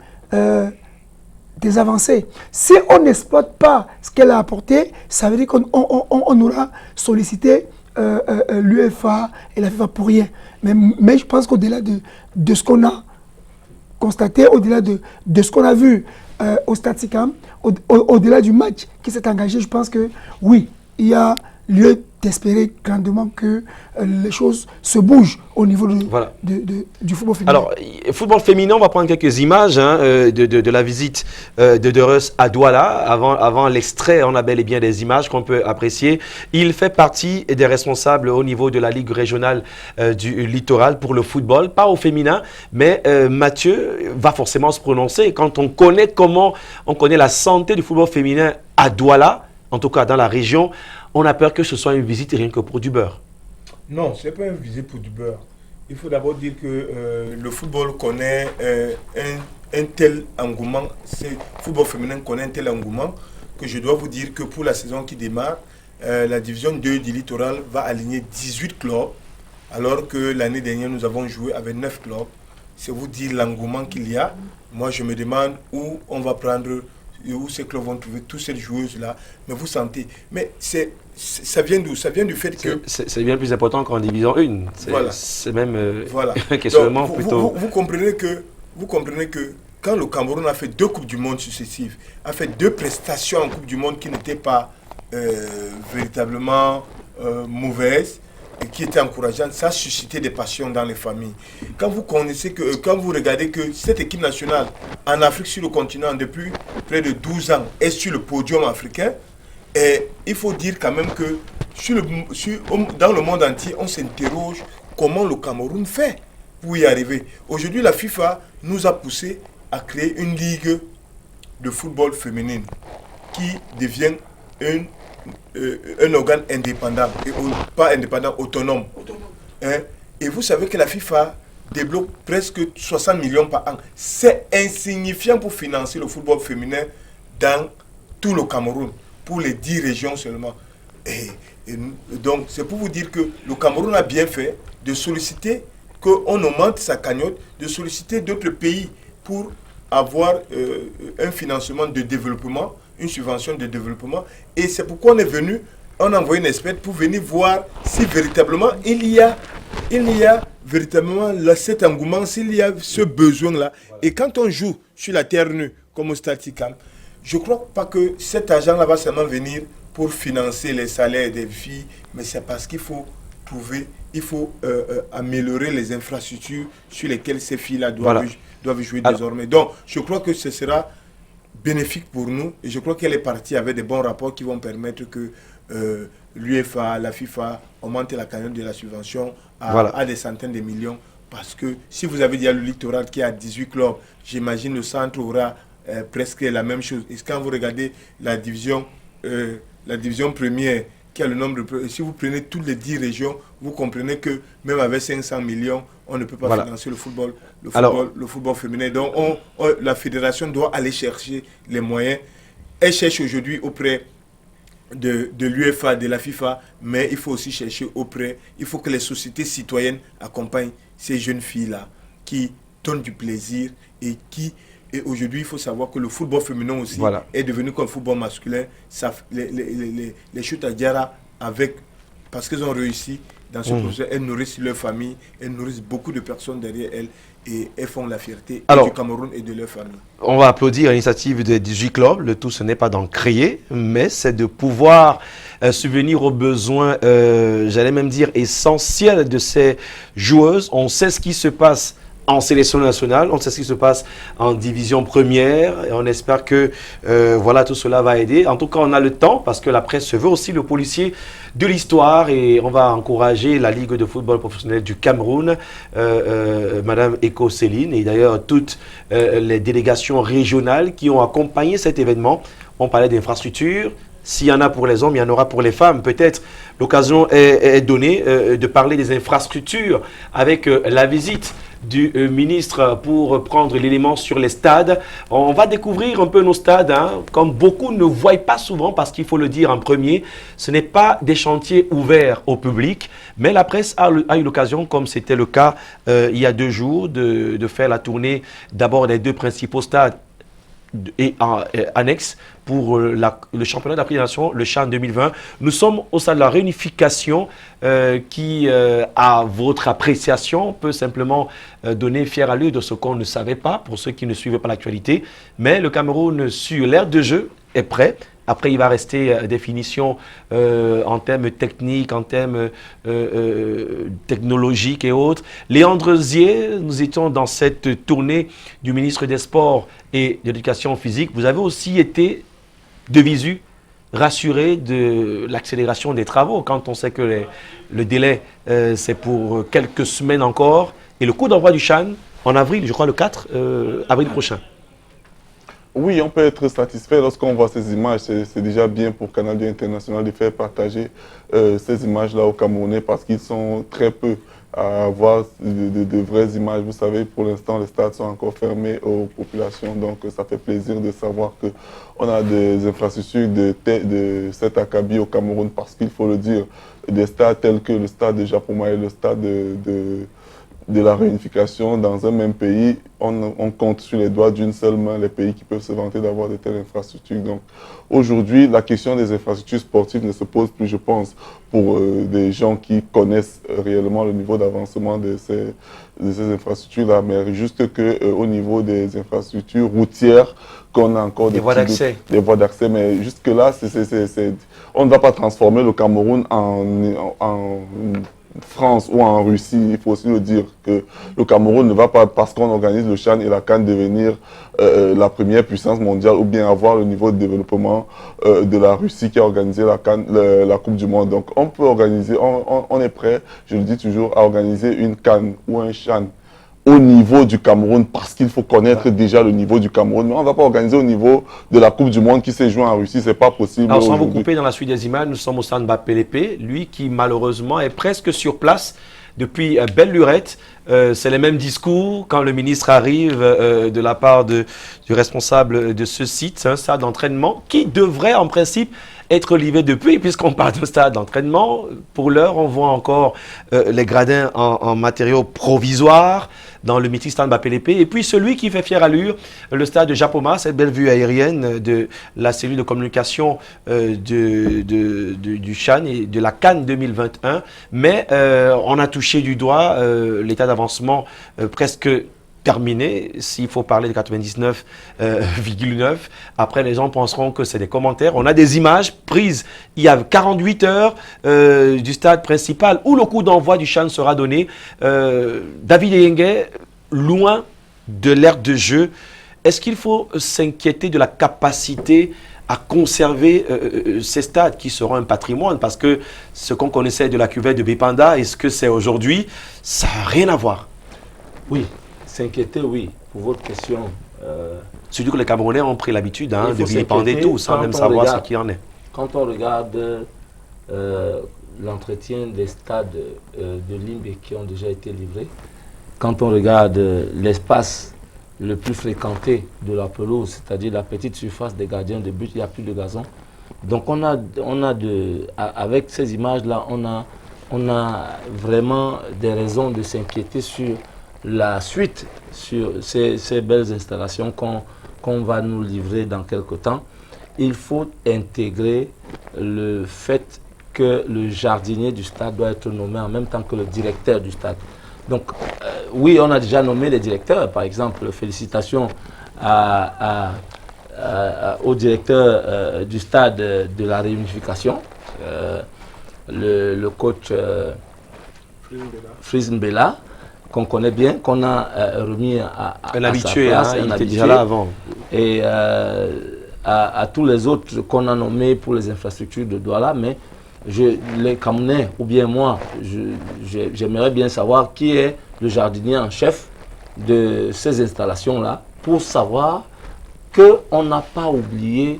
S4: des avancées. Si on n'exploite pas ce qu'elle a apporté, ça veut dire qu'on aura sollicité l'UEFA et la FIFA pour rien. Mais je pense qu'au-delà de ce qu'on a constaté, au-delà de ce qu'on a vu au Stade SICAM, au-delà du match qui s'est engagé, je pense que oui, il y a lieu d'espérer grandement que les choses se bougent au niveau du football féminin.
S1: Alors, football féminin, on va prendre quelques images de la visite de De Reus à Douala. Avant l'extrait, on a bel et bien des images qu'on peut apprécier. Il fait partie des responsables au niveau de la Ligue régionale du littoral pour le football, pas au féminin, mais Mathieu va forcément se prononcer. Quand on connaît on connaît la santé du football féminin à Douala, en tout cas dans la région, on a peur que ce soit une visite rien que pour du beurre.
S3: Non, ce n'est pas une visite pour du beurre. Il faut d'abord dire que le football connaît un tel engouement, le football féminin connaît un tel engouement que je dois vous dire que pour la saison qui démarre, la division 2 du littoral va aligner 18 clubs, alors que l'année dernière nous avons joué avec 9 clubs. C'est vous dire l'engouement qu'il y a. Moi je me demande où on va prendre, où ces clubs vont trouver toutes ces joueuses-là. Mais vous sentez. Mais ça vient d'où? Ça vient du fait que...
S1: C'est bien plus important qu'en division 1. C'est même un questionnement plutôt...
S3: Vous comprenez que quand le Cameroun a fait 2 Coupes du Monde successives, a fait 2 prestations en Coupe du Monde qui n'étaient pas véritablement mauvaises, et qui étaient encourageantes, ça a suscité des passions dans les familles. Quand vous regardez que cette équipe nationale en Afrique, sur le continent, depuis près de 12 ans, est sur le podium africain, et il faut dire quand même que dans le monde entier, on s'interroge comment le Cameroun fait pour y arriver. Aujourd'hui, la FIFA nous a poussé à créer une ligue de football féminine qui devient un organe indépendant, pas indépendant, autonome. Et vous savez que la FIFA débloque presque 60 millions par an. C'est insignifiant pour financer le football féminin dans tout le Cameroun, pour les 10 régions seulement. Et donc, c'est pour vous dire que le Cameroun a bien fait de solliciter qu'on augmente sa cagnotte, de solliciter d'autres pays pour avoir un financement de développement, une subvention de développement. Et c'est pourquoi on a envoyé une experte pour venir voir si véritablement il y a véritablement cet engouement, s'il y a ce besoin-là. Et quand on joue sur la terre nue, comme au Stade SICAM, je ne crois pas que cet argent-là va seulement venir pour financer les salaires des filles, mais c'est parce qu'il faut améliorer les infrastructures sur lesquelles ces filles-là doivent jouer désormais. Donc, je crois que ce sera bénéfique pour nous. Et je crois qu'elle est partie avec des bons rapports qui vont permettre que l'UEFA, la FIFA augmente la cagnotte de la subvention à des centaines de millions. Parce que si vous avez déjà le littoral qui a 18 clubs, j'imagine le centre aura presque la même chose. Et quand vous regardez la division première, qui a le nombre de... Si vous prenez toutes les 10 régions, vous comprenez que même avec 500 millions, on ne peut pas financer le football féminin. Donc la fédération doit aller chercher les moyens. Elle cherche aujourd'hui auprès de l'UEFA, de la FIFA, mais il faut aussi chercher il faut que les sociétés citoyennes accompagnent ces jeunes filles-là qui donnent du plaisir et aujourd'hui, il faut savoir que le football féminin aussi est devenu comme le football masculin. Les chutes à Diarra, parce qu'elles ont réussi dans ce projet, elles nourrissent leur famille, elles nourrissent beaucoup de personnes derrière elles et elles font la fierté du Cameroun et de leur famille.
S1: On va applaudir l'initiative des 18 clubs. Le tout, ce n'est pas d'en créer, mais c'est de pouvoir subvenir aux besoins, j'allais même dire, essentiels de ces joueuses. On sait ce qui se passe en sélection nationale, on sait ce qui se passe en division première et on espère que tout cela va aider. En tout cas, on a le temps parce que la presse se veut aussi le policier de l'histoire et on va encourager la Ligue de football professionnel du Cameroun, Madame Eko Céline et d'ailleurs toutes les délégations régionales qui ont accompagné cet événement. On parlait d'infrastructures. S'il y en a pour les hommes, il y en aura pour les femmes. Peut-être l'occasion est donnée de parler des infrastructures avec la visite du ministre pour prendre l'élément sur les stades. On va découvrir un peu nos stades, comme beaucoup ne voient pas souvent, parce qu'il faut le dire en premier, ce n'est pas des chantiers ouverts au public, mais la presse a eu l'occasion, comme c'était le cas il y a 2 jours, de faire la tournée d'abord des 2 principaux stades et annexe pour le championnat d'Afrique des Nations, le CHAN 2020. Nous sommes au stade de la réunification qui, à votre appréciation, peut simplement donner fière allure de ce qu'on ne savait pas pour ceux qui ne suivent pas l'actualité. Mais le Cameroun, sur l'aire de jeu, est prêt. Après, il va rester des finitions en termes techniques, en termes technologiques et autres. Léandre Zier, nous étions dans cette tournée du ministre des Sports et de l'Éducation physique. Vous avez aussi été, de visu, rassuré de l'accélération des travaux quand on sait que le délai, c'est pour quelques semaines encore. Et le coup d'envoi du CHAN en avril, je crois le 4 avril prochain.
S2: Oui, on peut être satisfait lorsqu'on voit ces images. C'est déjà bien pour Canal D International de faire partager ces images-là aux Camerounais parce qu'ils sont très peu à avoir de vraies images. Vous savez, pour l'instant, les stades sont encore fermés aux populations. Donc, ça fait plaisir de savoir qu'on a des infrastructures de cet acabit au Cameroun parce qu'il faut le dire, des stades tels que le stade de Japoma et le stade de la réunification dans un même pays, on compte sur les doigts d'une seule main les pays qui peuvent se vanter d'avoir de telles infrastructures. Donc aujourd'hui, la question des infrastructures sportives ne se pose plus, je pense, pour des gens qui connaissent réellement le niveau d'avancement de ces infrastructures-là, mais juste qu'au niveau des infrastructures routières, qu'on a encore des voies d'accès. Des voies d'accès, mais jusque-là, on ne va pas transformer le Cameroun en France ou en Russie. Il faut aussi le dire que le Cameroun ne va pas, parce qu'on organise le CHAN et la CAN, devenir la première puissance mondiale ou bien avoir le niveau de développement de la Russie qui a organisé la Coupe du Monde. Donc on peut organiser, on est prêt, je le dis toujours, à organiser une CAN ou un CHAN au niveau du Cameroun, parce qu'il faut connaître déjà le niveau du Cameroun. Mais on ne va pas organiser au niveau de la Coupe du Monde qui s'est jouée en Russie, c'est pas possible.
S1: Alors sans vous couper dans la suite des images, nous sommes au stade Mbappé-Lépé, lui qui malheureusement est presque sur place depuis belle lurette. C'est les mêmes discours quand le ministre arrive de la part du responsable de ce site. C'est un stade d'entraînement qui devrait en principe être livré depuis, puisqu'on parle de stade d'entraînement. Pour l'heure, on voit encore les gradins en matériaux provisoires dans le mythique stade Mbappé-Lépé. Et puis celui qui fait fière allure, le stade de Japoma, cette belle vue aérienne de la cellule de communication du CHAN et de la CAN 2021. Mais on a touché du doigt l'état d'avancement presque terminé, s'il faut parler de 99,9. Après, les gens penseront que c'est des commentaires. On a des images prises il y a 48 heures du stade principal où le coup d'envoi du CHAN sera donné. David Eyengue, loin de l'aire de jeu, est-ce qu'il faut s'inquiéter de la capacité à conserver ces stades qui seront un patrimoine? Parce que ce qu'on connaissait de la cuvette de Bipanda et ce que c'est aujourd'hui, ça n'a rien à voir.
S5: Oui, s'inquiéter, oui, pour votre question.
S1: Surtout que les Camerounais ont pris l'habitude de vilipender tout sans même savoir ce qu'il en est.
S5: Quand on regarde l'entretien des stades de Limbe qui ont déjà été livrés, quand on regarde l'espace le plus fréquenté de la pelouse, c'est-à-dire la petite surface des gardiens de but, il n'y a plus de gazon. Donc avec ces images-là, on a vraiment des raisons de s'inquiéter sur la suite, sur ces belles installations qu'on va nous livrer dans quelques temps. Il faut intégrer le fait que le jardinier du stade doit être nommé en même temps que le directeur du stade. Donc, oui, on a déjà nommé les directeurs. Par exemple, félicitations au directeur du stade de la réunification, le coach Frizenbella, qu'on connaît bien, qu'on a remis à
S1: l'habitué,
S5: sa place,
S1: il était déjà là avant.
S5: Et à tous les autres qu'on a nommés pour les infrastructures de Douala, mais les Camerounais, ou bien moi, j'aimerais bien savoir qui est le jardinier en chef de ces installations-là, pour savoir qu'on n'a pas oublié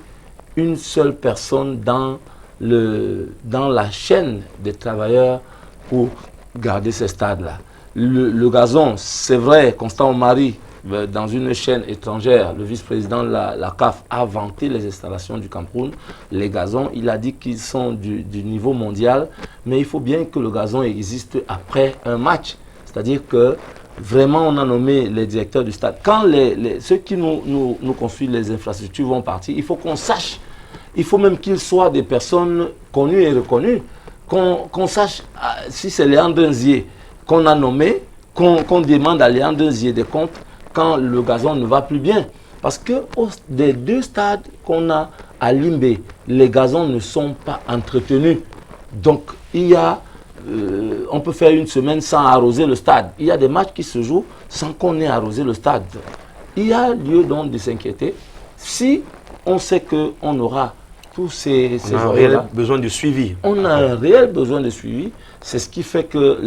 S5: une seule personne dans la chaîne des travailleurs pour garder ces stades-là. Le gazon, c'est vrai, Constant Omari, dans une chaîne étrangère, le vice-président de la CAF a vanté les installations du Cameroun. Les gazons, il a dit qu'ils sont du niveau mondial, mais il faut bien que le gazon existe après un match. C'est-à-dire que vraiment, on a nommé les directeurs du stade. Quand ceux qui nous construisent les infrastructures vont partir, il faut qu'on sache, il faut même qu'ils soient des personnes connues et reconnues, qu'on sache si c'est Léandre Nzié qu'on a nommé, qu'on demande à Léandre Nzié des comptes quand le gazon ne va plus bien. Parce que des deux stades qu'on a à Limbe, les gazons ne sont pas entretenus. Donc, on peut faire une semaine sans arroser le stade. Il y a des matchs qui se jouent sans qu'on ait arrosé le stade. Il y a lieu donc de s'inquiéter. Si on sait qu'on aura tous ces
S1: on a un réel besoin de suivi.
S5: On a un réel besoin de suivi. C'est ce qui fait que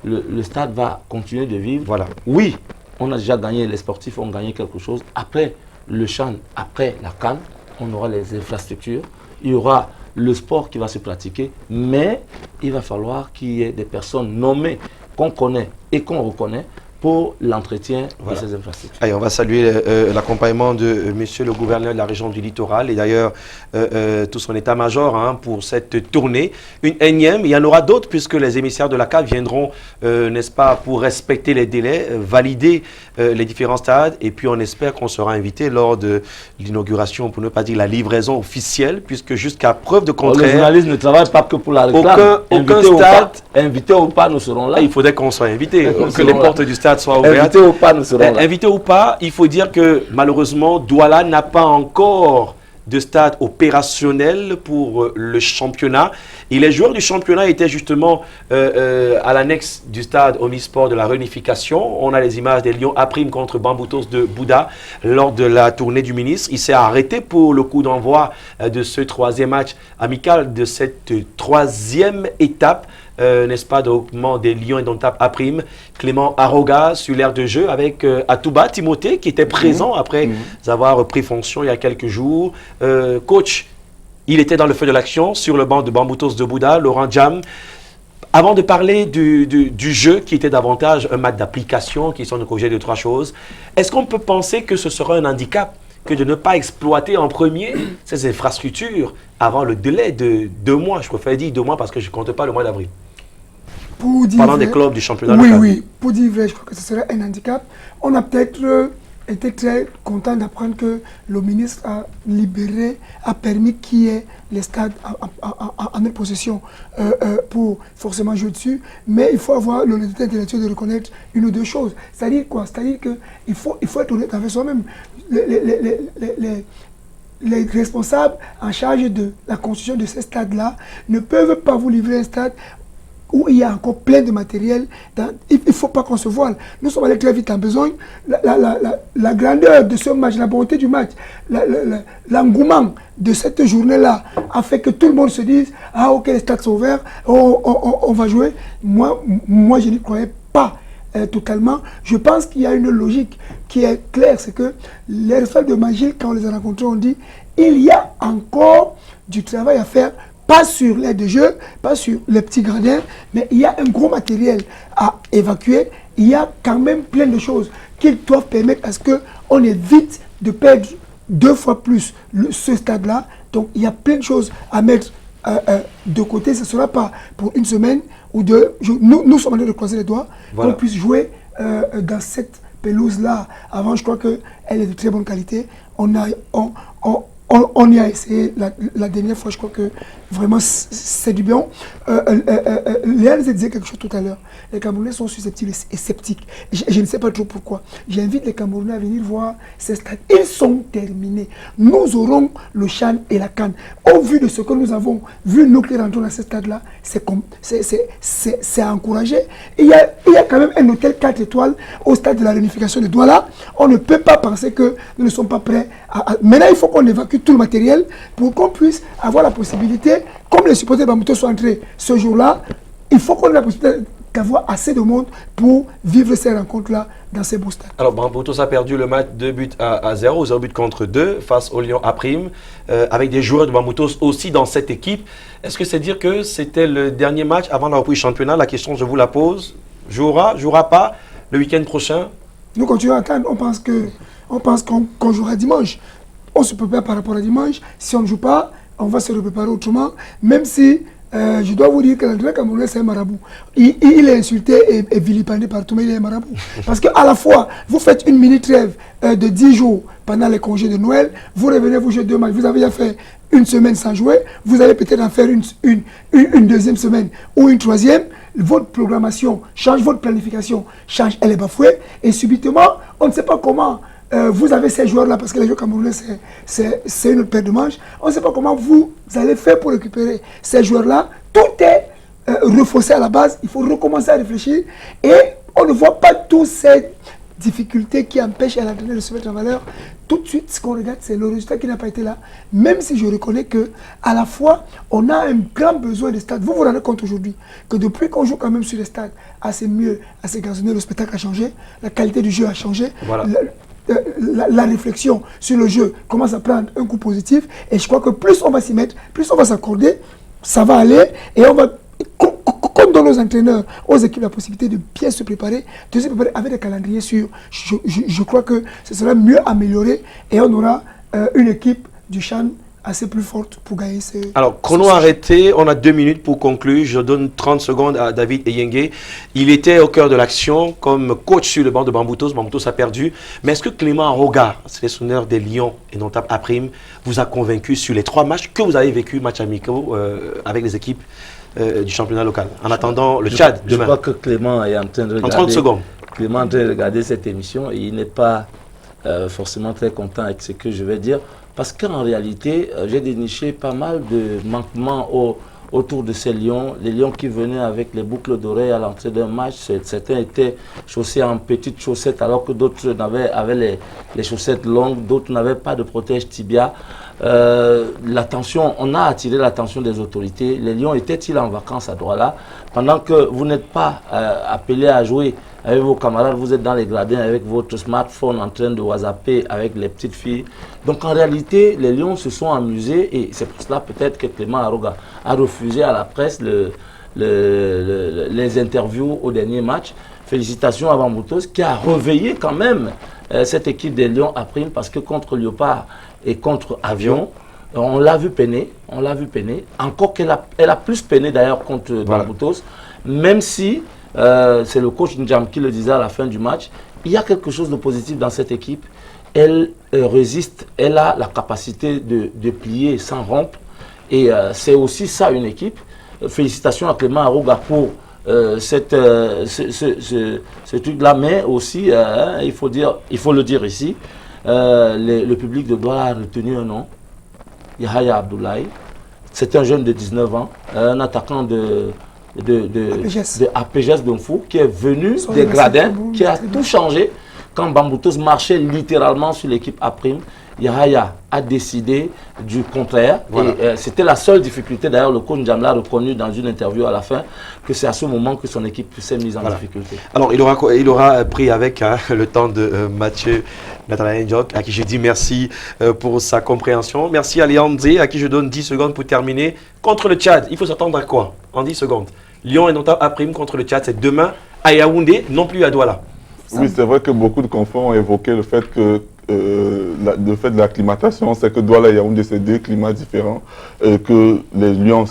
S5: le stade va continuer de vivre.
S1: Voilà.
S5: Oui, on a déjà gagné, les sportifs ont gagné quelque chose. Après le CHAN, après la CAN, on aura les infrastructures. Il y aura le sport qui va se pratiquer, mais il va falloir qu'il y ait des personnes nommées qu'on connaît et qu'on reconnaît pour l'entretien de ces infrastructures.
S1: Allez, on va saluer l'accompagnement de monsieur le gouverneur de la région du littoral et d'ailleurs tout son état-major pour cette tournée. Une énième, il y en aura d'autres puisque les émissaires de la CAF viendront, n'est-ce pas, pour respecter les délais, valider les différents stades et puis on espère qu'on sera invité lors de l'inauguration, pour ne pas dire la livraison officielle, puisque jusqu'à preuve de contraire...
S5: Les journalistes ne travaillent pas que pour la réclame.
S1: Aucun stade...
S5: Invité ou pas, nous serons là.
S1: Il faudrait qu'on soit invité, que les portes du stade soient ouvertes.
S5: Invité ou pas, nous serons là.
S1: Invité ou pas, il faut dire que malheureusement, Douala n'a pas encore de stade opérationnel pour le championnat. Et les joueurs du championnat étaient justement à l'annexe du stade Omnisport de la réunification. On a les images des Lions A' contre Bamboutos de Bouddha lors de la tournée du ministre. Il s'est arrêté pour le coup d'envoi de ce troisième match amical de cette troisième étape. N'est-ce pas, document des Lions indomptables A', Clément Arroga sur l'aire de jeu avec Atouba Timothée qui était présent après avoir pris fonction il y a quelques jours. Coach, il était dans le feu de l'action sur le banc de Bamboutos de Bouddha, Laurent Jam. Avant de parler du jeu qui était davantage un match d'application, qui sont objet de trois choses, est-ce qu'on peut penser que ce sera un handicap que de ne pas exploiter en premier ces infrastructures avant le délai de 2 mois? Je préfère dire 2 mois parce que je ne compte pas le mois d'avril. Pendant des clubs du championnat local.
S4: Oui, pour dire vrai, je crois que ce serait un handicap. On a peut-être été très content d'apprendre que le ministre a libéré, a permis qu'il y ait les stades en notre possession pour forcément jouer dessus. Mais il faut avoir l'honnêteté intellectuelle de reconnaître une ou deux choses. C'est-à-dire quoi? C'est-à-dire qu'il faut être honnête avec soi-même. Les responsables en charge de la construction de ces stades-là ne peuvent pas vous livrer un stade où il y a encore plein de matériel. Il ne faut pas qu'on se voile. Nous sommes allés très vite en besogne. La grandeur de ce match, la beauté du match, l'engouement de cette journée-là a fait que tout le monde se dise « Ah ok, les stades sont ouverts, on va jouer ». Moi, je n'y croyais pas totalement. Je pense qu'il y a une logique qui est claire, c'est que les responsables de Magil, quand on les a rencontrés, on dit « Il y a encore du travail à faire ». Pas sur l'aide de jeu, pas sur les petits gradins, mais il y a un gros matériel à évacuer. Il y a quand même plein de choses qui doivent permettre à ce qu'on évite de perdre 2 fois plus ce stade-là. Donc il y a plein de choses à mettre de côté. Ce ne sera pas pour une semaine ou deux. Nous sommes en train de croiser les doigts qu'on puisse jouer dans cette pelouse-là. Avant, je crois qu'elle est de très bonne qualité. On y a essayé la dernière fois, je crois que vraiment c'est du bien. Léa nous disait quelque chose tout à l'heure. Les Camerounais sont susceptibles et sceptiques. Je ne sais pas trop pourquoi. J'invite les Camerounais à venir voir ces stades. Ils sont terminés. Nous aurons le CHAN et la CAN. Au vu de ce que nous avons vu, nous qui rentrons dans ces stades-là, c'est à encourager. Il y a quand même un hôtel 4 étoiles au stade de la réunification de Douala. On ne peut pas penser que nous ne sommes pas prêts. Maintenant, il faut qu'on évacue tout le matériel pour qu'on puisse avoir la possibilité, comme les supporters de Bambutos sont entrés ce jour-là, il faut qu'on ait la possibilité d'avoir assez de monde pour vivre ces rencontres-là dans ces beaux stades.
S1: Alors, Bambutos a perdu le match 2 buts à 0, 0 buts contre 2 face au Lyon A', avec des joueurs de Bambutos aussi dans cette équipe. Est-ce que c'est dire que c'était le dernier match avant la reprise du championnat? La question, je vous la pose. Jouera pas le week-end prochain?
S4: Nous continuons à attendre. On pense qu'on jouera dimanche. On se prépare par rapport à dimanche. Si on ne joue pas, on va se préparer autrement. Même si, je dois vous dire que l'entraîneur camerounais, c'est un marabout. Il est insulté et vilipendé partout, mais il est un marabout. Parce qu'à la fois, vous faites une mini-trêve de 10 jours pendant les congés de Noël, vous revenez, vous jouez 2 matchs, vous avez déjà fait une semaine sans jouer, vous allez peut-être en faire une deuxième semaine ou une troisième. Votre programmation change, votre planification change, elle est bafouée. Et subitement, on ne sait pas comment vous avez ces joueurs-là, parce que les joueurs camerounais, c'est une autre paire de manches. On ne sait pas comment vous allez faire pour récupérer ces joueurs-là. Tout est refaussé à la base. Il faut recommencer à réfléchir. Et on ne voit pas toutes ces difficultés qui empêchent à l'entraîneur de se mettre en valeur. Tout de suite, ce qu'on regarde, c'est le résultat qui n'a pas été là. Même si je reconnais qu'à la fois, on a un grand besoin de stade. Vous vous rendez compte aujourd'hui que depuis qu'on joue quand même sur les stades assez mieux, assez gazonnés, le spectacle a changé, la qualité du jeu a changé. Voilà. La réflexion sur le jeu commence à prendre un coup positif. Et je crois que plus on va s'y mettre, plus on va s'accorder, ça va aller. Et on va, comme dans nos entraîneurs, aux équipes la possibilité de bien se préparer, avec des calendriers sûrs. Je crois que ce sera mieux amélioré et on aura une équipe du CHAN assez plus forte pour gagner ce...
S1: Alors, chrono arrêté, on a 2 minutes pour conclure. Je donne 30 secondes à David Eyengue. Il était au cœur de l'action comme coach sur le banc de Bambutos. Bambutos a perdu. Mais est-ce que Clément Roga, sélectionneur des Lions et notable A', vous a convaincu sur les 3 matchs que vous avez vécu, matchs amicaux avec les équipes du championnat local? En attendant le Tchad demain.
S5: Je crois que Clément est en train de regarder...
S1: En 30 secondes.
S5: Clément est en train de regarder cette émission et il n'est pas forcément très content avec ce que je vais dire. Parce qu'en réalité, j'ai déniché pas mal de manquements autour de ces lions. Les lions qui venaient avec les boucles d'oreilles à l'entrée d'un match, certains étaient chaussés en petites chaussettes alors que d'autres avaient les chaussettes longues, d'autres n'avaient pas de protège tibia. On a attiré l'attention des autorités. Les lions étaient-ils en vacances à Douala? Pendant que vous n'êtes pas appelés à jouer avec vos camarades, vous êtes dans les gradins avec votre smartphone en train de whatsapper avec les petites filles. Donc en réalité, les lions se sont amusés et c'est pour cela peut-être que Clément Aroga a refusé à la presse les interviews au dernier match. Félicitations à Bambutos qui a réveillé quand même cette équipe des Lions A' parce que contre Léopard et contre Avion, on l'a vu peiner, Encore qu'elle a plus peiné d'ailleurs contre Bambutos, même si c'est le coach Ndjam qui le disait à la fin du match, il y a quelque chose de positif dans cette équipe. Elle résiste, elle a la capacité de plier sans rompre. Et c'est aussi ça une équipe. Félicitations à Clément Aroga pour ce truc-là, mais aussi, il faut le dire ici, le public de Douala a retenu un nom, Yahya Abdoulaye. C'est un jeune de 19 ans, un attaquant de de APGS Dunfu, qui est venu des gradins, qui a tout changé. Quand Bamboutos marchait littéralement sur l'équipe A', Yahaya a décidé du contraire. Voilà. C'était la seule difficulté. D'ailleurs, le coach Njamla a reconnu dans une interview à la fin que c'est à ce moment que son équipe s'est mise en difficulté.
S1: Alors, il aura pris avec le temps de Mathieu Nathanaël Ndiok, à qui je dis merci pour sa compréhension. Merci à Léandré, à qui je donne 10 secondes pour terminer. Contre le Tchad, il faut s'attendre à quoi en 10 secondes? Lyon et Nota A' contre le Tchad, c'est demain à Yaoundé, non plus à Douala.
S2: Oui, c'est vrai que beaucoup de confrères ont évoqué le fait que de l'acclimatation, c'est que Douala et Yaoundé, c'est deux climats différents, que les Lions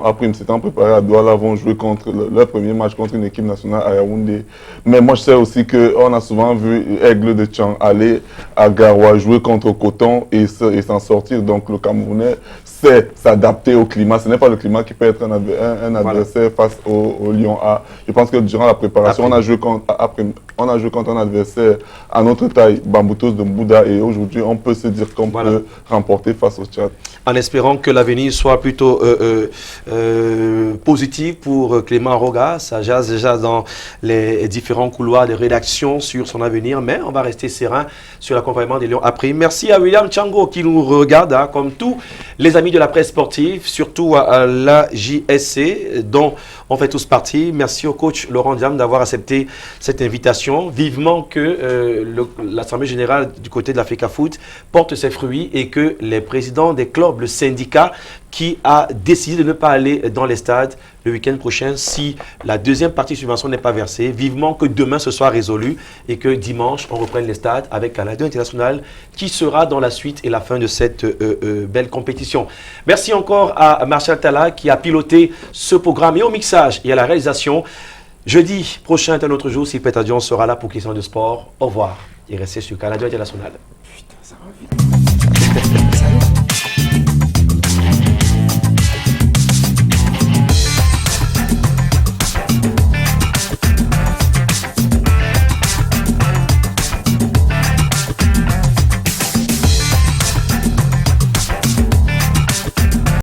S2: A' s'étant préparés à Douala vont jouer contre leur premier match contre une équipe nationale à Yaoundé. Mais moi, je sais aussi qu'on a souvent vu Aigle de Tchang aller à Garoua jouer contre Coton et s'en sortir. Donc le Camerounais sait s'adapter au climat. Ce n'est pas le climat qui peut être un adversaire face au Lion A. Je pense que durant la préparation, on a joué contre un adversaire à notre taille, Bamboutos de Mbouda, et aujourd'hui, on peut se dire qu'on peut remporter face au Tchad.
S1: En espérant que l'avenir soit plutôt positif pour Clément Roga. Ça jase déjà dans les différents couloirs de rédaction sur son avenir, mais on va rester serein sur l'accompagnement des Lions après. Merci à William Tchango qui nous regarde, comme tous les amis de la presse sportive, surtout à la JSC, dont on fait tous partie. Merci au coach Laurent Diam d'avoir accepté cette invitation. Vivement que l'Assemblée générale du côté de l'Africa Foot porte ses fruits et que les présidents des clubs, le syndicat qui a décidé de ne pas aller dans les stades le week-end prochain si la deuxième partie de subvention n'est pas versée, vivement que demain ce soit résolu et que dimanche on reprenne les stades avec Canadien International qui sera dans la suite et la fin de cette belle compétition. Merci encore à Martial Talla qui a piloté ce programme et au mixage et à la réalisation. Jeudi prochain est un autre jour, si Pétadion sera là pour question de sport. Au revoir et restez sur Canadien International. Putain, ça va vite.